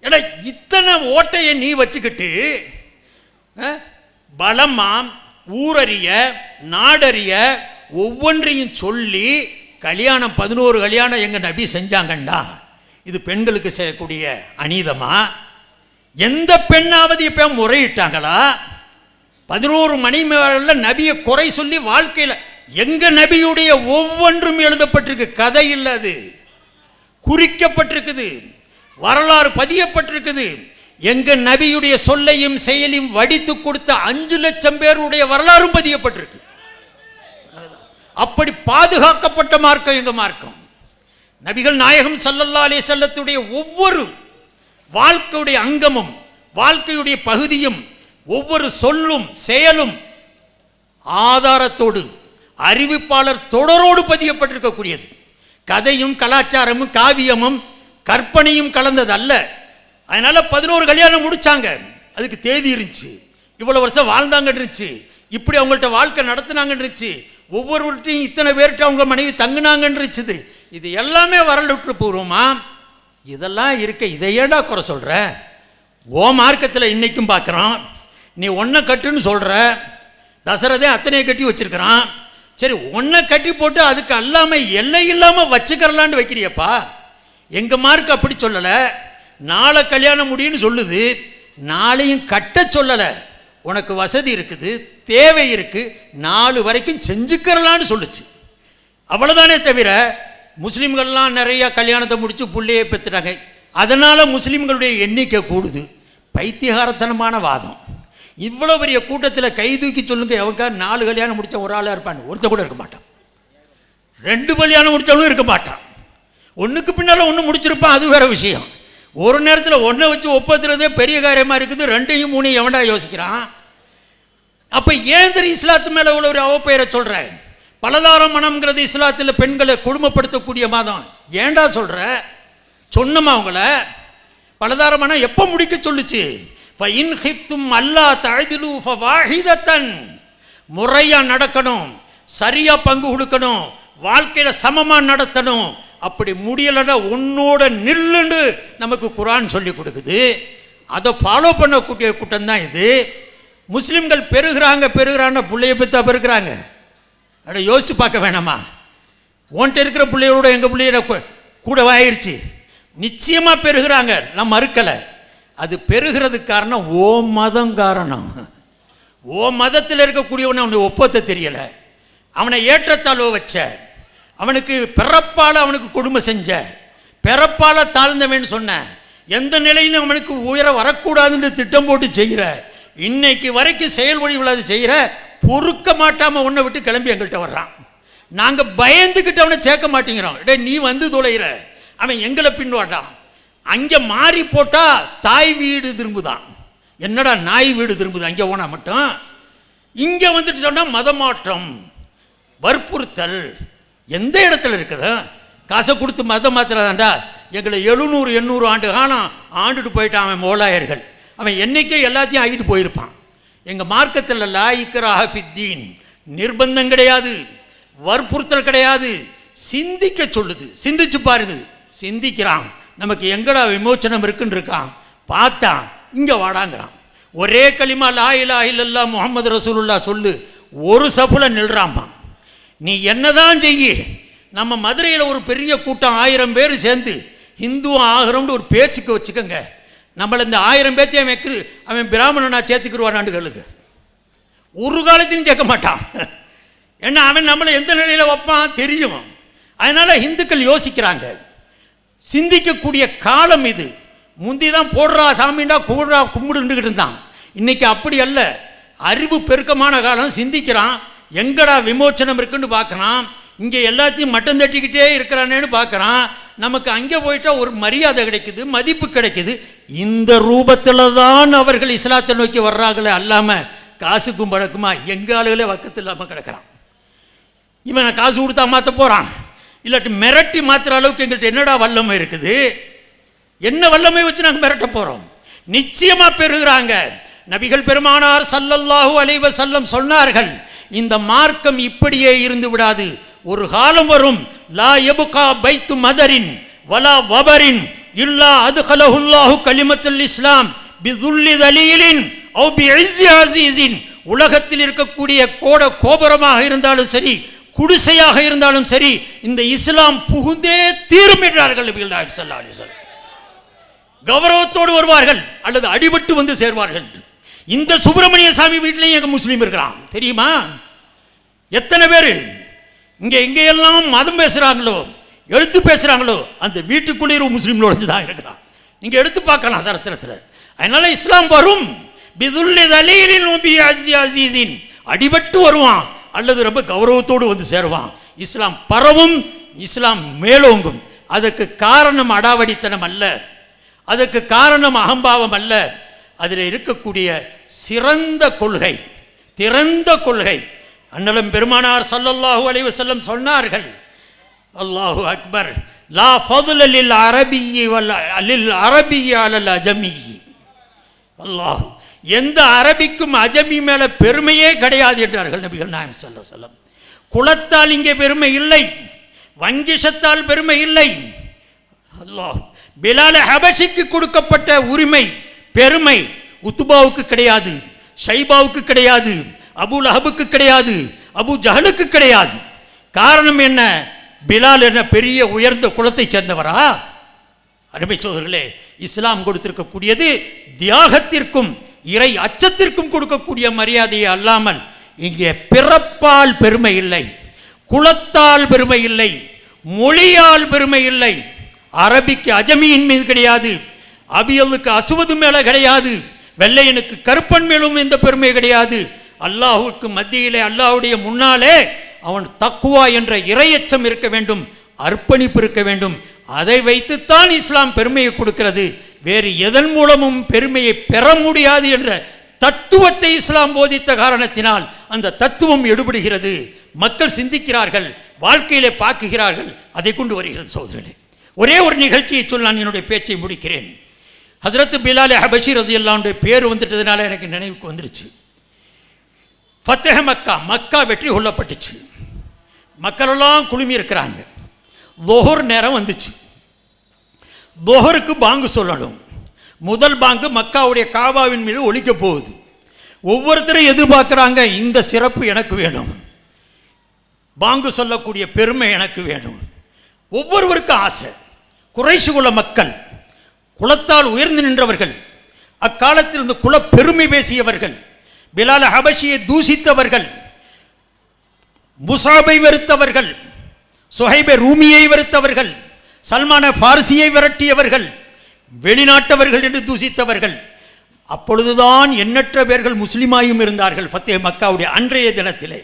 ஏடா இத்தனை ஓட்டையை நீ வச்சுக்கிட்டு பலமாம் ஊரறிய நாடறிய ஒவ்வொன்றையும் சொல்லி கல்யாணம் 11 கல்யாணம் எங்கள் நபி செஞ்சாங்கண்டா. இது பெண்களுக்கு செய்யக்கூடிய அநீதமா? எந்த பெண்ணாவது இப்போ முறையிட்டாங்களா? 11 மணிமேல நபியை குறை சொல்லி வாழ்க்கையில் எங்க நபியுடைய ஒவ்வொன்றும் எழுதப்பட்டிருக்கு. கதை இல்லை, அது குறிக்கப்பட்டிருக்குது, வரலாறு பதியப்பட்டிருக்குது. எங்க நபியுடைய சொல்லையும் செயலையும் வடித்து கொடுத்த 5 லட்சம் பேருடைய வரலாறும் பதியப்பட்டிருக்கு. அப்படி பாதுகாக்கப்பட்ட மார்க்கம் எங்க மார்க்கம். நபிகள் நாயகம் ஸல்லல்லாஹு அலைஹி வஸல்லத்துடைய ஒவ்வொரு வாழ்க்கையுடைய அங்கமும் வாழ்க்கையுடைய பகுதியும் ஒவ்வொரு சொல்லும் செயலும் ஆதாரத்தோடு அறிவிப்பாளர் தொடரோடு பதியப்பட்டிருக்கக்கூடியது. கதையும் கலாச்சாரமும் காவியமும் கற்பனையும் கலந்தது அல்ல. அதனால 11 கல்யாணம் முடிச்சாங்க. அதுக்கு தேதி இருந்துச்சு, இவ்வளவு வருஷம் வாழ்ந்தாங்கன்னு இருந்துச்சு, இப்படி அவங்கள்ட்ட வாழ்க்கை நடத்தினாங்கன்னு இருந்துச்சு, ஒவ்வொருவர்கிட்டையும் இத்தனை பேர்கிட்ட அவங்க மனைவி தங்குனாங்கன்னு இருந்துச்சு. இது எல்லாமே வரலாற்று பூர்வமா இதெல்லாம் இருக்க. இதை ஏடா குறை சொல்ற? ஓ மார்க்கத்தில் இன்னைக்கும் பார்க்குறோம். நீ ஒன்றை கட்டுன்னு சொல்கிற, தசரதே அத்தனையை கட்டி வச்சிருக்கிறான். சரி, ஒன்றை கட்டி போட்டு அதுக்கு அல்லாமல் எல்லை இல்லாமல் வச்சுக்கிறலான்னு வைக்கிறியப்பா. எங்கள் மார்க் அப்படி சொல்லலை. நாளை கல்யாணம் முடியும்னு சொல்லுது, நாளையும் கட்ட சொல்லலை. உனக்கு வசதி இருக்குது, தேவை இருக்குது, 4 வரைக்கும் செஞ்சுக்கிறலான்னு சொல்லுச்சு. அவ்வளோதானே தவிர முஸ்லீம்கள்லாம் நிறையா கல்யாணத்தை முடித்து புள்ளையே பெற்றுட்டாங்க, அதனால் முஸ்லீம்களுடைய எண்ணிக்கை கூடுது. பைத்தியகாரத்தனமான வாதம். இவ்வளோ பெரிய கூட்டத்தில் கை தூக்கி சொல்லுங்க, எவங்க 4 கல்யாணம் முடித்த ஒரு ஆளாக இருப்பான்? ஒருத்த கூட இருக்க மாட்டான். 2 கல்யாணம் முடித்தவனும் இருக்க மாட்டான். ஒன்றுக்கு பின்னால் ஒன்று முடிச்சிருப்பான், அது வேறு விஷயம். ஒரு நேரத்தில் ஒன்றை வச்சு ஒப்பத்துறதே பெரிய காரியமாக இருக்குது. 2யும் 3யும் எவன்டா யோசிக்கிறான்? அப்போ ஏன் இஸ்லாத்து மேலே உள்ள ஒரு அவப்பெயரை சொல்கிறேன்? பலதார மனம்ங்கிறது இஸ்லாத்தில் பெண்களை கொடுமைப்படுத்தக்கூடிய மாதம். ஏண்டா சொல்கிற? சொன்னமா அவங்கள பலதார மனம் எப்போ முடிக்க சொல்லுச்சு? ஃபஇன் ஹிஃப்தும் அல்லா தஅதிலு ஃபவாஹிதத்தன். முறையா நடக்கணும், சரியா பங்கு கொடுக்கணும், வாழ்க்கையில சமமா நடத்தணும். அப்படி முடியலன்னா உன்னோட நில்லுன்னு நமக்கு குர்ஆன் சொல்லி கொடுக்குது. அதை ஃபாலோ பண்ணக்கூடிய கூட்டம் தான் இது. முஸ்லிம்கள் பெருகிறாங்க பிள்ளைய பெற்றா பெருகிறாங்க. அட யோசிச்சு பார்க்க வேணாமா? உன்கிட்ட இருக்கிற பிள்ளையோட எங்கள் பிள்ளையோட கூடவாயிருச்சு. நிச்சயமாக பெருகிறாங்க, நான் மறுக்கலை. அது பெருகிறதுக்கு காரணம் ஓ மதம் காரணம். ஓ மதத்தில் இருக்கக்கூடியவனை அவனுக்கு ஒப்பத்தை தெரியலை, அவனை ஏற்றத்தாழ்வு வச்ச, அவனுக்கு பிறப்பால் அவனுக்கு கொடுமை செஞ்ச, பிறப்பால் தாழ்ந்தவன் சொன்ன, எந்த நிலையிலும் அவனுக்கு உயர வரக்கூடாதுன்னு திட்டம் போட்டு செய்கிற, இன்னைக்கு வரைக்கும் செயல் வழிவில் அது செய்கிற, பொறுக்க மாட்டாமல் உன்னை விட்டு கிளம்பி எங்கள்கிட்ட வர்றான். நாங்கள் பயந்துக்கிட்டு அவனை சேர்க்க மாட்டேங்கிறோம். டே நீ வந்து தொலைகிற, அவன் எங்களை பின்வாட்டான். அங்கே மாறி போட்டால் தாய் வீடு திரும்புதான். என்னடா நாய் வீடு திரும்புது அங்கே போனால் மட்டும்? இங்கே வந்துட்டு சொன்னால் மதமாற்றம், வற்புறுத்தல். எந்த இடத்துல இருக்குது? காசை கொடுத்து மதம் மாத்திரதாண்டா. எங்களை 700-800 ஆண்டு காலம் ஆண்டுட்டு போயிட்டான் அவன் மோலாயர்கள். அவன் என்னைக்கே எல்லாத்தையும் ஆகிட்டு போயிருப்பான். எங்கள் மார்க்கத்தில் லா இக்ராஹ ஃபித்தீன், நிர்பந்தம் கிடையாது, வற்புறுத்தல் கிடையாது. சிந்திக்க சொல்லுது, சிந்திச்சு பாருது. சிந்திக்கிறான், நமக்கு எங்கடா விமோச்சனம் இருக்குன்னு இருக்கான். பார்த்தான், இங்கே வாடாங்கிறான். ஒரே கலிமா லா இலாஹ இல்லல்லாஹ் முஹம்மது ரசூலுல்லாஹ் சொல்லு, ஒரு சப்புல நில்றாமா. நீ என்னதான் செய்ய? நம்ம மதுரையில் ஒரு பெரிய கூட்டம் 1000 பேர் சேர்ந்து ஹிந்து ஆகிறோம்னு ஒரு பேச்சுக்கு வச்சுக்கோங்க. நம்மளை இந்த 1000 பேர்த்தையும் அவன் பிராமணனா சேர்த்துக்கிடுவானாண்டுகளுக்கு ஒரு காலத்திலும் சேர்க்க மாட்டான். ஏன்னா அவன் நம்மளை எந்த நிலையில் வைப்பான் தெரியும். அதனால் இந்துக்கள் யோசிக்கிறாங்க, சிந்திக்கக்கூடிய காலம் இது. முந்தி தான் போடுறா சாமிண்டா கூடுறா கும்பிடுக்கிட்டு இருந்தான். இன்னைக்கு அப்படி அல்ல, அறிவு பெருக்கமான காலம். சிந்திக்கிறான், எங்கடா விமோச்சனம் இருக்குன்னு பார்க்குறான். இங்கே எல்லாத்தையும் மட்டம் தட்டிக்கிட்டே இருக்கிறானேன்னு பார்க்குறான். நமக்கு அங்கே போயிட்டா ஒரு மரியாதை கிடைக்குது, மதிப்பு கிடைக்குது. இந்த ரூபத்தில் தான் அவர்கள் இஸ்லாத்தை நோக்கி வர்றாங்களே, அல்லாமல் காசுக்கும் பழக்குமா எங்கள் ஆளுகளே வக்கத்து இல்லாமல் கிடக்கிறான். இவனை காசு கொடுத்தா மாற்ற போகிறான், இல்லாட்டி மிரட்டி மாற்றுற அளவுக்கு எங்கள்கிட்ட என்னடா வல்லமை இருக்குது? என்ன வல்லமை வச்சு நாங்கள் மிரட்ட போகிறோம்? நிச்சயமாக பெறுகிறாங்க. நபிகள் பெருமானார் ஸல்லல்லாஹு அலைஹி வஸல்லம் சொன்னார்கள், இந்த மார்க்கம் இப்படியே இருந்து விடாது. ஒரு காலம் வரும், லா யபுகா பைத்து மதரின் வலா வபரின் இல்லா அத்கலஹுல்லாஹு கலிமத்துல் இஸ்லாம் பிதுல்லி தலீலின் அவ் பிஇஸ்ஸி அஸீஸின். உலகத்தில் இருக்கக்கூடிய கோபுரமாக இருந்தாலும் சரி, குடிசையாக இருந்தாலும் சரி, இந்த இஸ்லாம் புகுந்தே தீரும் என்றார்கள் நபிகள் நாயகம் ஸல்லல்லாஹு அலைஹி வஸல்லம். கௌரவத்தோடு வருவார்கள் அல்லது அடிபட்டு வந்து சேர்வார்கள். இந்த சுப்பிரமணிய சாமி வீட்டிலையும் எங்க முஸ்லீம் இருக்கிறான் தெரியுமா? எத்தனை பேர் இங்கே எங்கெல்லாம் மதம் பேசுகிறாங்களோ, எழுத்து பேசுகிறாங்களோ, அந்த வீட்டுக்குள்ளே ஒரு முஸ்லீம் நுழைஞ்சுதான் இருக்கிறான். நீங்கள் எடுத்து பார்க்கலாம் சரித்திரத்தில். அதனால இஸ்லாம் வரும், பிதுல்லி தலீலின் பிஇஸ்ஸி அஸீஸின். அடிபட்டு வருவான் அல்லது ரொம்ப கௌரவத்தோடு வந்து சேருவான். இஸ்லாம் பரவும், இஸ்லாம் மேலோங்கும். அதற்கு காரணம் அடாவடித்தனம் அல்ல, அதற்கு காரணம் அகம்பாவம் அல்ல. அதில் இருக்கக்கூடிய சிறந்த கொள்கை, திறந்த கொள்கை. அண்ணலும் பெருமானார் ஸல்லல்லாஹு அலைஹி வஸல்லம் சொன்னார்கள், அல்லாஹு அக்பர், லா ஃபதுல லில் அரபிய்யி லில் அரபிய்யி அலல் அஜமிய்யி. அல்லாஹ், எந்த அரபிக்கும் அஜமி மேல பெருமையே கிடையாது என்றார்கள் நபிகள் நாயகம் ஸல்லல்லாஹு அலைஹி வஸல்லம். குலத்தால் இங்கே பெருமை இல்லை, வங்கிஷத்தால் பெருமை இல்லை. அல்லாஹ், பிலால் ஹபஷிக்கு கொடுக்கப்பட்ட உரிமை பெருமை உத்துபாவுக்கு கிடையாது, ஷைபாவுக்கு கிடையாது, அபு லஹபுக்கு கிடையாது, அபு ஜஹலுக்கு கிடையாது. காரணம் என்ன? பிலால் என்ன பெரிய உயர்ந்த குலத்தை சேர்ந்தவரா? அருமை சோதர்களே, இஸ்லாம் கொடுத்திருக்கக்கூடியது தியாகத்திற்கும் இறை அச்சத்திற்கும் கொடுக்கக்கூடிய மரியாதையை அல்லாமல் இங்கே பிறப்பால் பெருமை இல்லை, குலத்தால் பெருமை இல்லை, மொழியால் பெருமை இல்லை. அரபிக்கு அஜமியின் மீது கிடையாது, அபியலுக்கு அசுவது மேல கிடையாது, வெள்ளையனுக்கு கருப்பன் மேலும் எந்த பெருமை கிடையாது. அல்லாஹுக்கு மத்தியிலே, அல்லாஹுடைய முன்னாலே அவன் தக்குவா என்ற இறையச்சம் இருக்க வேண்டும், அர்ப்பணிப்பு இருக்க வேண்டும். அதை வைத்துத்தான் இஸ்லாம் பெருமையை கொடுக்கிறது. வேறு எதன் மூலமும் பெருமையை பெற முடியாது என்ற தத்துவத்தை இஸ்லாம் போதித்த காரணத்தினால் அந்த தத்துவம் எடுபடுகிறது. மக்கள் சிந்திக்கிறார்கள், வாழ்க்கையிலே பார்க்குகிறார்கள், அதை கொண்டு வருகிறது. சோதரர்களே, ஒரே ஒரு நிகழ்ச்சியை சொல், நான் என்னுடைய பேச்சை முடிக்கிறேன். ஹஜ்ரத் பிலால் ஹபஷி ரலியல்லாஹு பேர் வந்துட்டதுனால எனக்கு நினைவுக்கு வந்துருச்சு. ஃபத்ஹ் மக்கா, மக்கா வெற்றி கொள்ளப்பட்டுச்சு. மக்களெல்லாம் குழுமி இருக்கிறாங்க. லுஹர் நேரம் வந்துச்சு. லுஹருக்கு பாங்கு சொல்லணும். முதல் பாங்கு மக்காவுடைய காபாவின் மீது ஒலிக்க போகுது. ஒவ்வொருத்தரும் எதிர்பார்க்குறாங்க, இந்த சிறப்பு எனக்கு வேணும், பாங்கு சொல்லக்கூடிய பெருமை எனக்கு வேணும். ஒவ்வொருவருக்கும் ஆசை. குறைஷ் குல மக்கள், குலத்தால் உயர்ந்து நின்றவர்கள், அக்காலத்தில் இந்த குல பெருமை பேசியவர்கள், பிலால் ஹபஷியை தூசித்தவர்கள், முசாபை வெறுத்தவர்கள், சுஹைபை ரூமியை வெறுத்தவர்கள், சல்மான ஃபாரிசியை விரட்டியவர்கள், வெளிநாட்டவர்கள் என்று தூசித்தவர்கள். அப்பொழுதுதான் எண்ணற்ற பேர்கள் முஸ்லிமாயும் இருந்தார்கள். ஃபத்ஹ் மக்காவுடைய அன்றைய தினத்திலே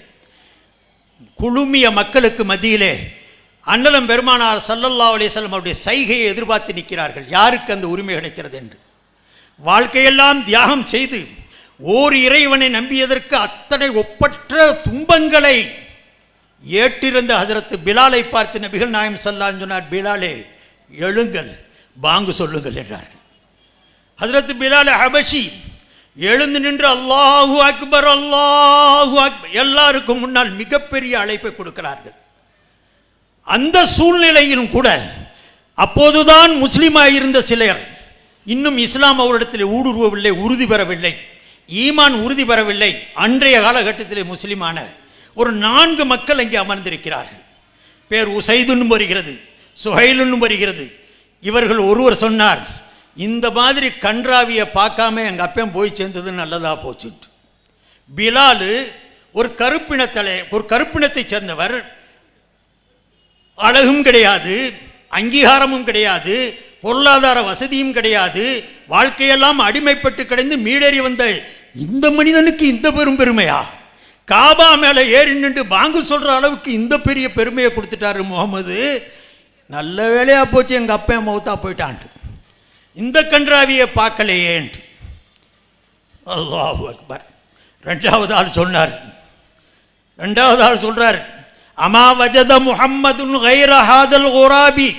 குழுமிய மக்களுக்கு மத்தியிலே அன்னலம் பெருமானார் ஸல்லல்லாஹு அலைஹி வஸல்லம் அவருடைய சைகையை எதிர்பார்த்து நிற்கிறார்கள். யாருக்கு அந்த உரிமை கிடைக்கிறது என்று. வாழ்க்கையெல்லாம் தியாகம் செய்து ஓர் இறைவனை நம்பியதற்கு அத்தனை ஒப்பற்ற துன்பங்களை ஏற்றிருந்த ஹஜ்ரத் பிலாலை பார்த்து நபிகள் நாயகம் ஸல்லல்லாஹு அலைஹி வஸல்லம் சொன்னார், பிலாலே எழுங்கள், பாங்கு சொல்லுங்கள் என்றார்கள். ஹஜ்ரத் பிலால் ஹபஷி எழுந்து நின்று அல்லாஹு அக்பர், அல்லாஹு அக்பர், எல்லாருக்கும் முன்னால் மிகப்பெரிய அழைப்பை கொடுக்கிறார்கள். அந்த சூழ்நிலையிலும் கூட அப்போதுதான் முஸ்லீமாக இருந்த சிலர் இன்னும் இஸ்லாம் அவரிடத்தில் ஊடுருவவில்லை, உறுதி பெறவில்லை, ஈமான் உறுதி பெறவில்லை. அன்றைய காலகட்டத்தில் முஸ்லீமான ஒரு 4 மக்கள் அங்கே அமர்ந்திருக்கிறார்கள். பேர் உசைதுன்னு வருகிறது, சுஹைலுன்னு வருகிறது. இவர்கள் ஒருவர் சொன்னார், இந்த மாதிரி கன்றாவியை பார்க்காம எங்கள் அப்பன் போய் சேர்ந்தது நல்லதாக போச்சுட்டு. பிலால் ஒரு கருப்பினத்தை சேர்ந்தவர், அழகும் கிடையாது, அங்கீகாரமும் கிடையாது, பொருளாதார வசதியும் கிடையாது, வாழ்க்கையெல்லாம் அடிமைப்பட்டு கிடந்து மீடேறி வந்த இந்த மனிதனுக்கு இந்த பெருமையா? காபா மேலே ஏறி நின்று பாங்கு சொல்கிற அளவுக்கு இந்த பெரிய பெருமையை கொடுத்துட்டாரு முகமது. நல்ல வேலையாக போச்சு, எங்கள் அப்பன் மௌத்தா போயிட்டான்ட்டு. இந்த கன்றாவியை பார்க்கலையேன்ட்டு. அல்லாஹு அக்பர். ரெண்டாவது ஆள் சொல்றார், அமா வஜத முஹம்மதுன் கைர ஹாதல் குராபி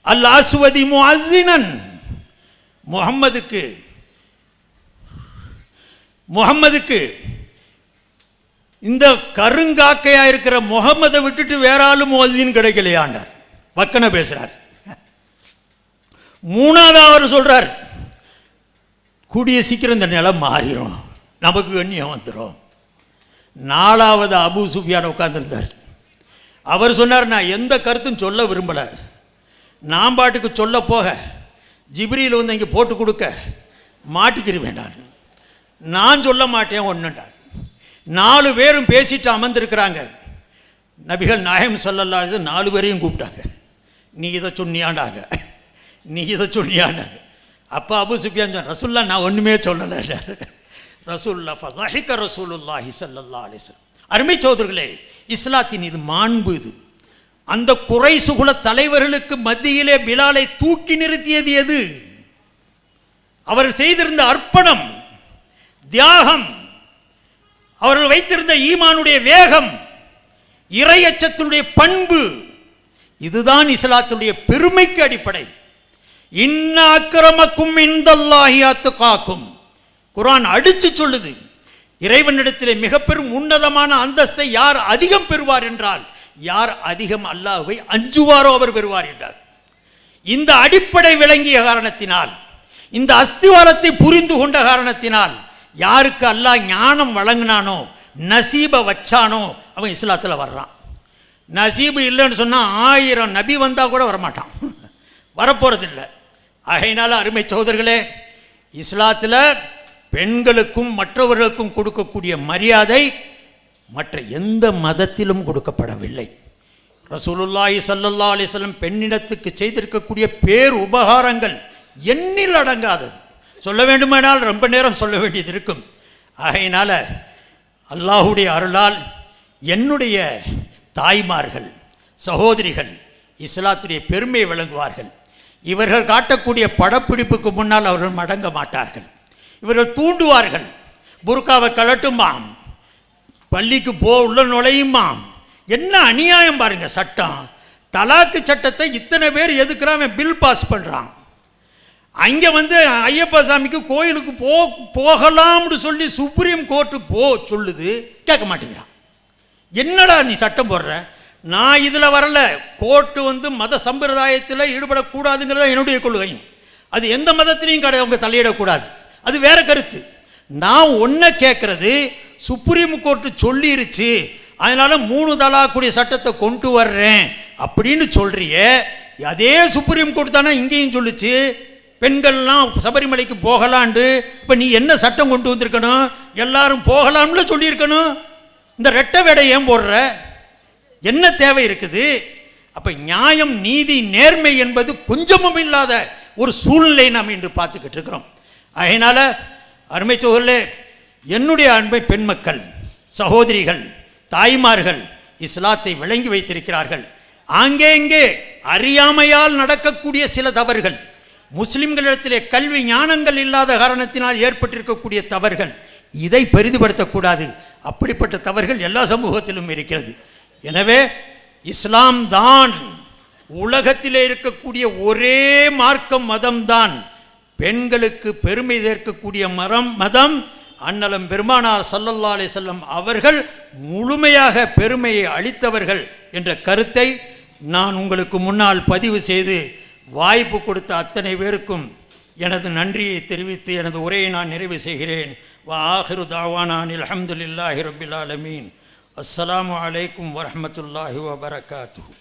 அல் அஸ்வதி முஅஸ்ஸினன். முஹம்மதுக்கு இந்த கருங்காக்கையா இருக்கிற முகம்மதை விட்டுட்டு வேற ஆளும் முஅஸ்ஸின் கிடைக்கலையாண்டார். வக்கன பேசுறார். மூணாவது அவர் சொல்றார், கூடிய சீக்கிரம் இந்த நிலம் மாறிடும், நமக்கு கண்ணியம் வந்துடும். நாலாவது அபூ சுஃபியான் உட்கார்ந்துருந்தார். அவர் சொன்னார், நான் எந்த கருத்தும் சொல்ல விரும்பலை, நான் பாட்டுக்கு சொல்ல போக ஜிப்ரீல் வந்து இங்கே போட்டு கொடுக்க மாட்டிக்கிறேன், நான் சொல்ல மாட்டேன் ஒன்றுண்டார். 4 பேரும் பேசிட்டு அமர்ந்திருக்கிறாங்க. நபிகள் நாயகம் ஸல்லல்லாஹு அலைஹி வஸல்லம் 4 பேரையும் கூப்பிட்டாங்க. நீ இதை சொன்னியாண்டாங்க. அப்போ அபூ சுஃபியான் சொன்ன, ரசூலுல்லாஹ் நான் ஒன்றுமே சொல்லலை. ரசூலுல்லாஹ் ஃபதஹிக ரசூலுல்லாஹி ஸல்லல்லாஹு அலைஹி வஸல்லம். அருமை சகோதரர்களே, இஸ்லாத்தின் இது மாண்பு. இது அந்த குறைஷ் குல தலைவர்களுக்கு மத்தியிலே பிலாலை தூக்கி நிறுத்தியது எது? அவர் செய்திருந்த அர்ப்பணம், தியாகம், அவர்கள் வைத்திருந்த ஈமானுடைய வேகம், இறையச்சத்தினுடைய பண்பு, இதுதான் இஸ்லாத்துடைய பெருமைக்கு அடிப்படை. இன்ன அக்ரமக்கும் இன்தல்லாஹி அத்காக்கும். குர்ஆன் அடிச்சு சொல்லுது, இறைவனிடத்திலே மிக பெரும் உன்னதமான அந்தஸ்தை யார் அதிகம் பெறுவார் என்றால், யார் அதிகம் அல்லாஹ்வை அஞ்சுவாரோ அவர் பெறுவார் என்றார். இந்த அடிப்படை விளங்கிய காரணத்தினால், இந்த அஸ்திவாரத்தை புரிந்து கொண்ட காரணத்தினால், யாருக்கு அல்லாஹ் ஞானம் வழங்கினானோ, நசீபை வச்சானோ, அவன் இஸ்லாத்தில் வர்றான். நசீபு இல்லைன்னு சொன்னால் 1000 நபி வந்தால் கூட வரமாட்டான், வரப்போகிறதில்லை. ஆகையினால அருமை சகோதரர்களே, இஸ்லாத்தில் பெண்களுக்கும் மற்றவர்களுக்கும் கொடுக்கக்கூடிய மரியாதை மற்ற எந்த மதத்திலும் கொடுக்கப்படவில்லை. ரசூலுல்லாஹி ஸல்லல்லாஹு அலைஹி வஸல்லம் பெண்ணிடத்துக்கு செய்திருக்கக்கூடிய பேர் உபகாரங்கள் எண்ணில் அடங்காதது. சொல்ல வேண்டுமானால் ரொம்ப நேரம் சொல்ல வேண்டியது இருக்கும். ஆகையினால அல்லாஹுடைய அருளால் என்னுடைய தாய்மார்கள், சகோதரிகள் இஸ்லாத்துடைய பெருமையை விளங்குவார்கள். இவர்கள் காட்டக்கூடிய படப்பிடிப்புக்கு முன்னால் அவர்கள் மடங்க மாட்டார்கள். இவர்கள் தூண்டுவார்கள். புர்காவை கலட்டுமாம், பள்ளிக்கு உள்ள நுழையுமாம். என்ன அநியாயம் பாருங்க சட்டம். தலாக்கு சட்டத்தை இத்தனை பேர் எதுக்குறான், பில் பாஸ் பண்ணுறான். அங்கே வந்து ஐயப்ப சாமிக்கு கோயிலுக்கு போகலாம்னு சொல்லி சுப்ரீம் கோர்ட்டு சொல்லுது, கேட்க மாட்டேங்கிறான். என்னடா நீ சட்டம் போடுற? நான் இதில் வரல. கோர்ட்டு வந்து மத சம்பிரதாயத்தில் ஈடுபடக்கூடாதுங்கிறத என்னுடைய கொள்கையும். அது எந்த மதத்திலையும் அவங்க தலையிடக்கூடாது, அது வேற கருத்து. நான் ஒன்றை கேட்குறது, சுப்ரீம் கோர்ட்டு சொல்லிருச்சு, அதனால 3 தலாக்குடைய சட்டத்தை கொண்டு வர்றேன் அப்படின்னு சொல்றியே. அதே சுப்ரீம் கோர்ட் தானே இங்கேயும் சொல்லிச்சு பெண்கள்லாம் சபரிமலைக்கு போகலாண்டு. இப்போ நீ என்ன சட்டம் கொண்டு வந்திருக்கணும்? எல்லாரும் போகலாம்னு சொல்லியிருக்கணும். இந்த ரெட்டை வேடை ஏன் போடுற? என்ன தேவை இருக்குது? அப்போ நியாயம், நீதி, நேர்மை என்பது கொஞ்சமும் இல்லாத ஒரு சூழ்நிலை நாம் இன்று பார்த்துக்கிட்டு இருக்கிறோம். அதனால் அருமை சகோதரர்களே, என்னுடைய அன்பை பெண்மக்கள், சகோதரிகள், தாய்மார்கள் இஸ்லாத்தை விளங்கி வைத்திருக்கிறார்கள். ஆங்கேங்கே அறியாமையால் நடக்கக்கூடிய சில தவறுகள், முஸ்லிம்களிடத்திலே கல்வி ஞானங்கள் இல்லாத காரணத்தினால் ஏற்பட்டிருக்கக்கூடிய தவறுகள், இதை பெரிதுபடுத்தக்கூடாது. அப்படிப்பட்ட தவறுகள் எல்லா சமூகத்திலும் இருக்கிறது. எனவே இஸ்லாம் தான் உலகத்திலே இருக்கக்கூடிய ஒரே மார்க்கம், மதம்தான். பெண்களுக்கு பெருமை சேர்க்கக்கூடிய மதம். அன்னலம் பெருமானார் ஸல்லல்லாஹு அலைஹி வஸல்லம் அவர்கள் முழுமையாக பெருமையை அளித்தவர்கள் என்ற கருத்தை நான் உங்களுக்கு முன்னால் பதிவு செய்து வாய்ப்பு கொடுத்த அத்தனை பேருக்கும் எனது நன்றியை தெரிவித்து எனது உரையை நான் நிறைவு செய்கிறேன். வா ஆஹிரு தாவானா அல்ஹம்துலில்லாஹி ரப்பில் ஆலமீன். அஸ்ஸலாமு அலைக்கும் வரஹ்மத்துல்லாஹி வபரகாத்துஹு.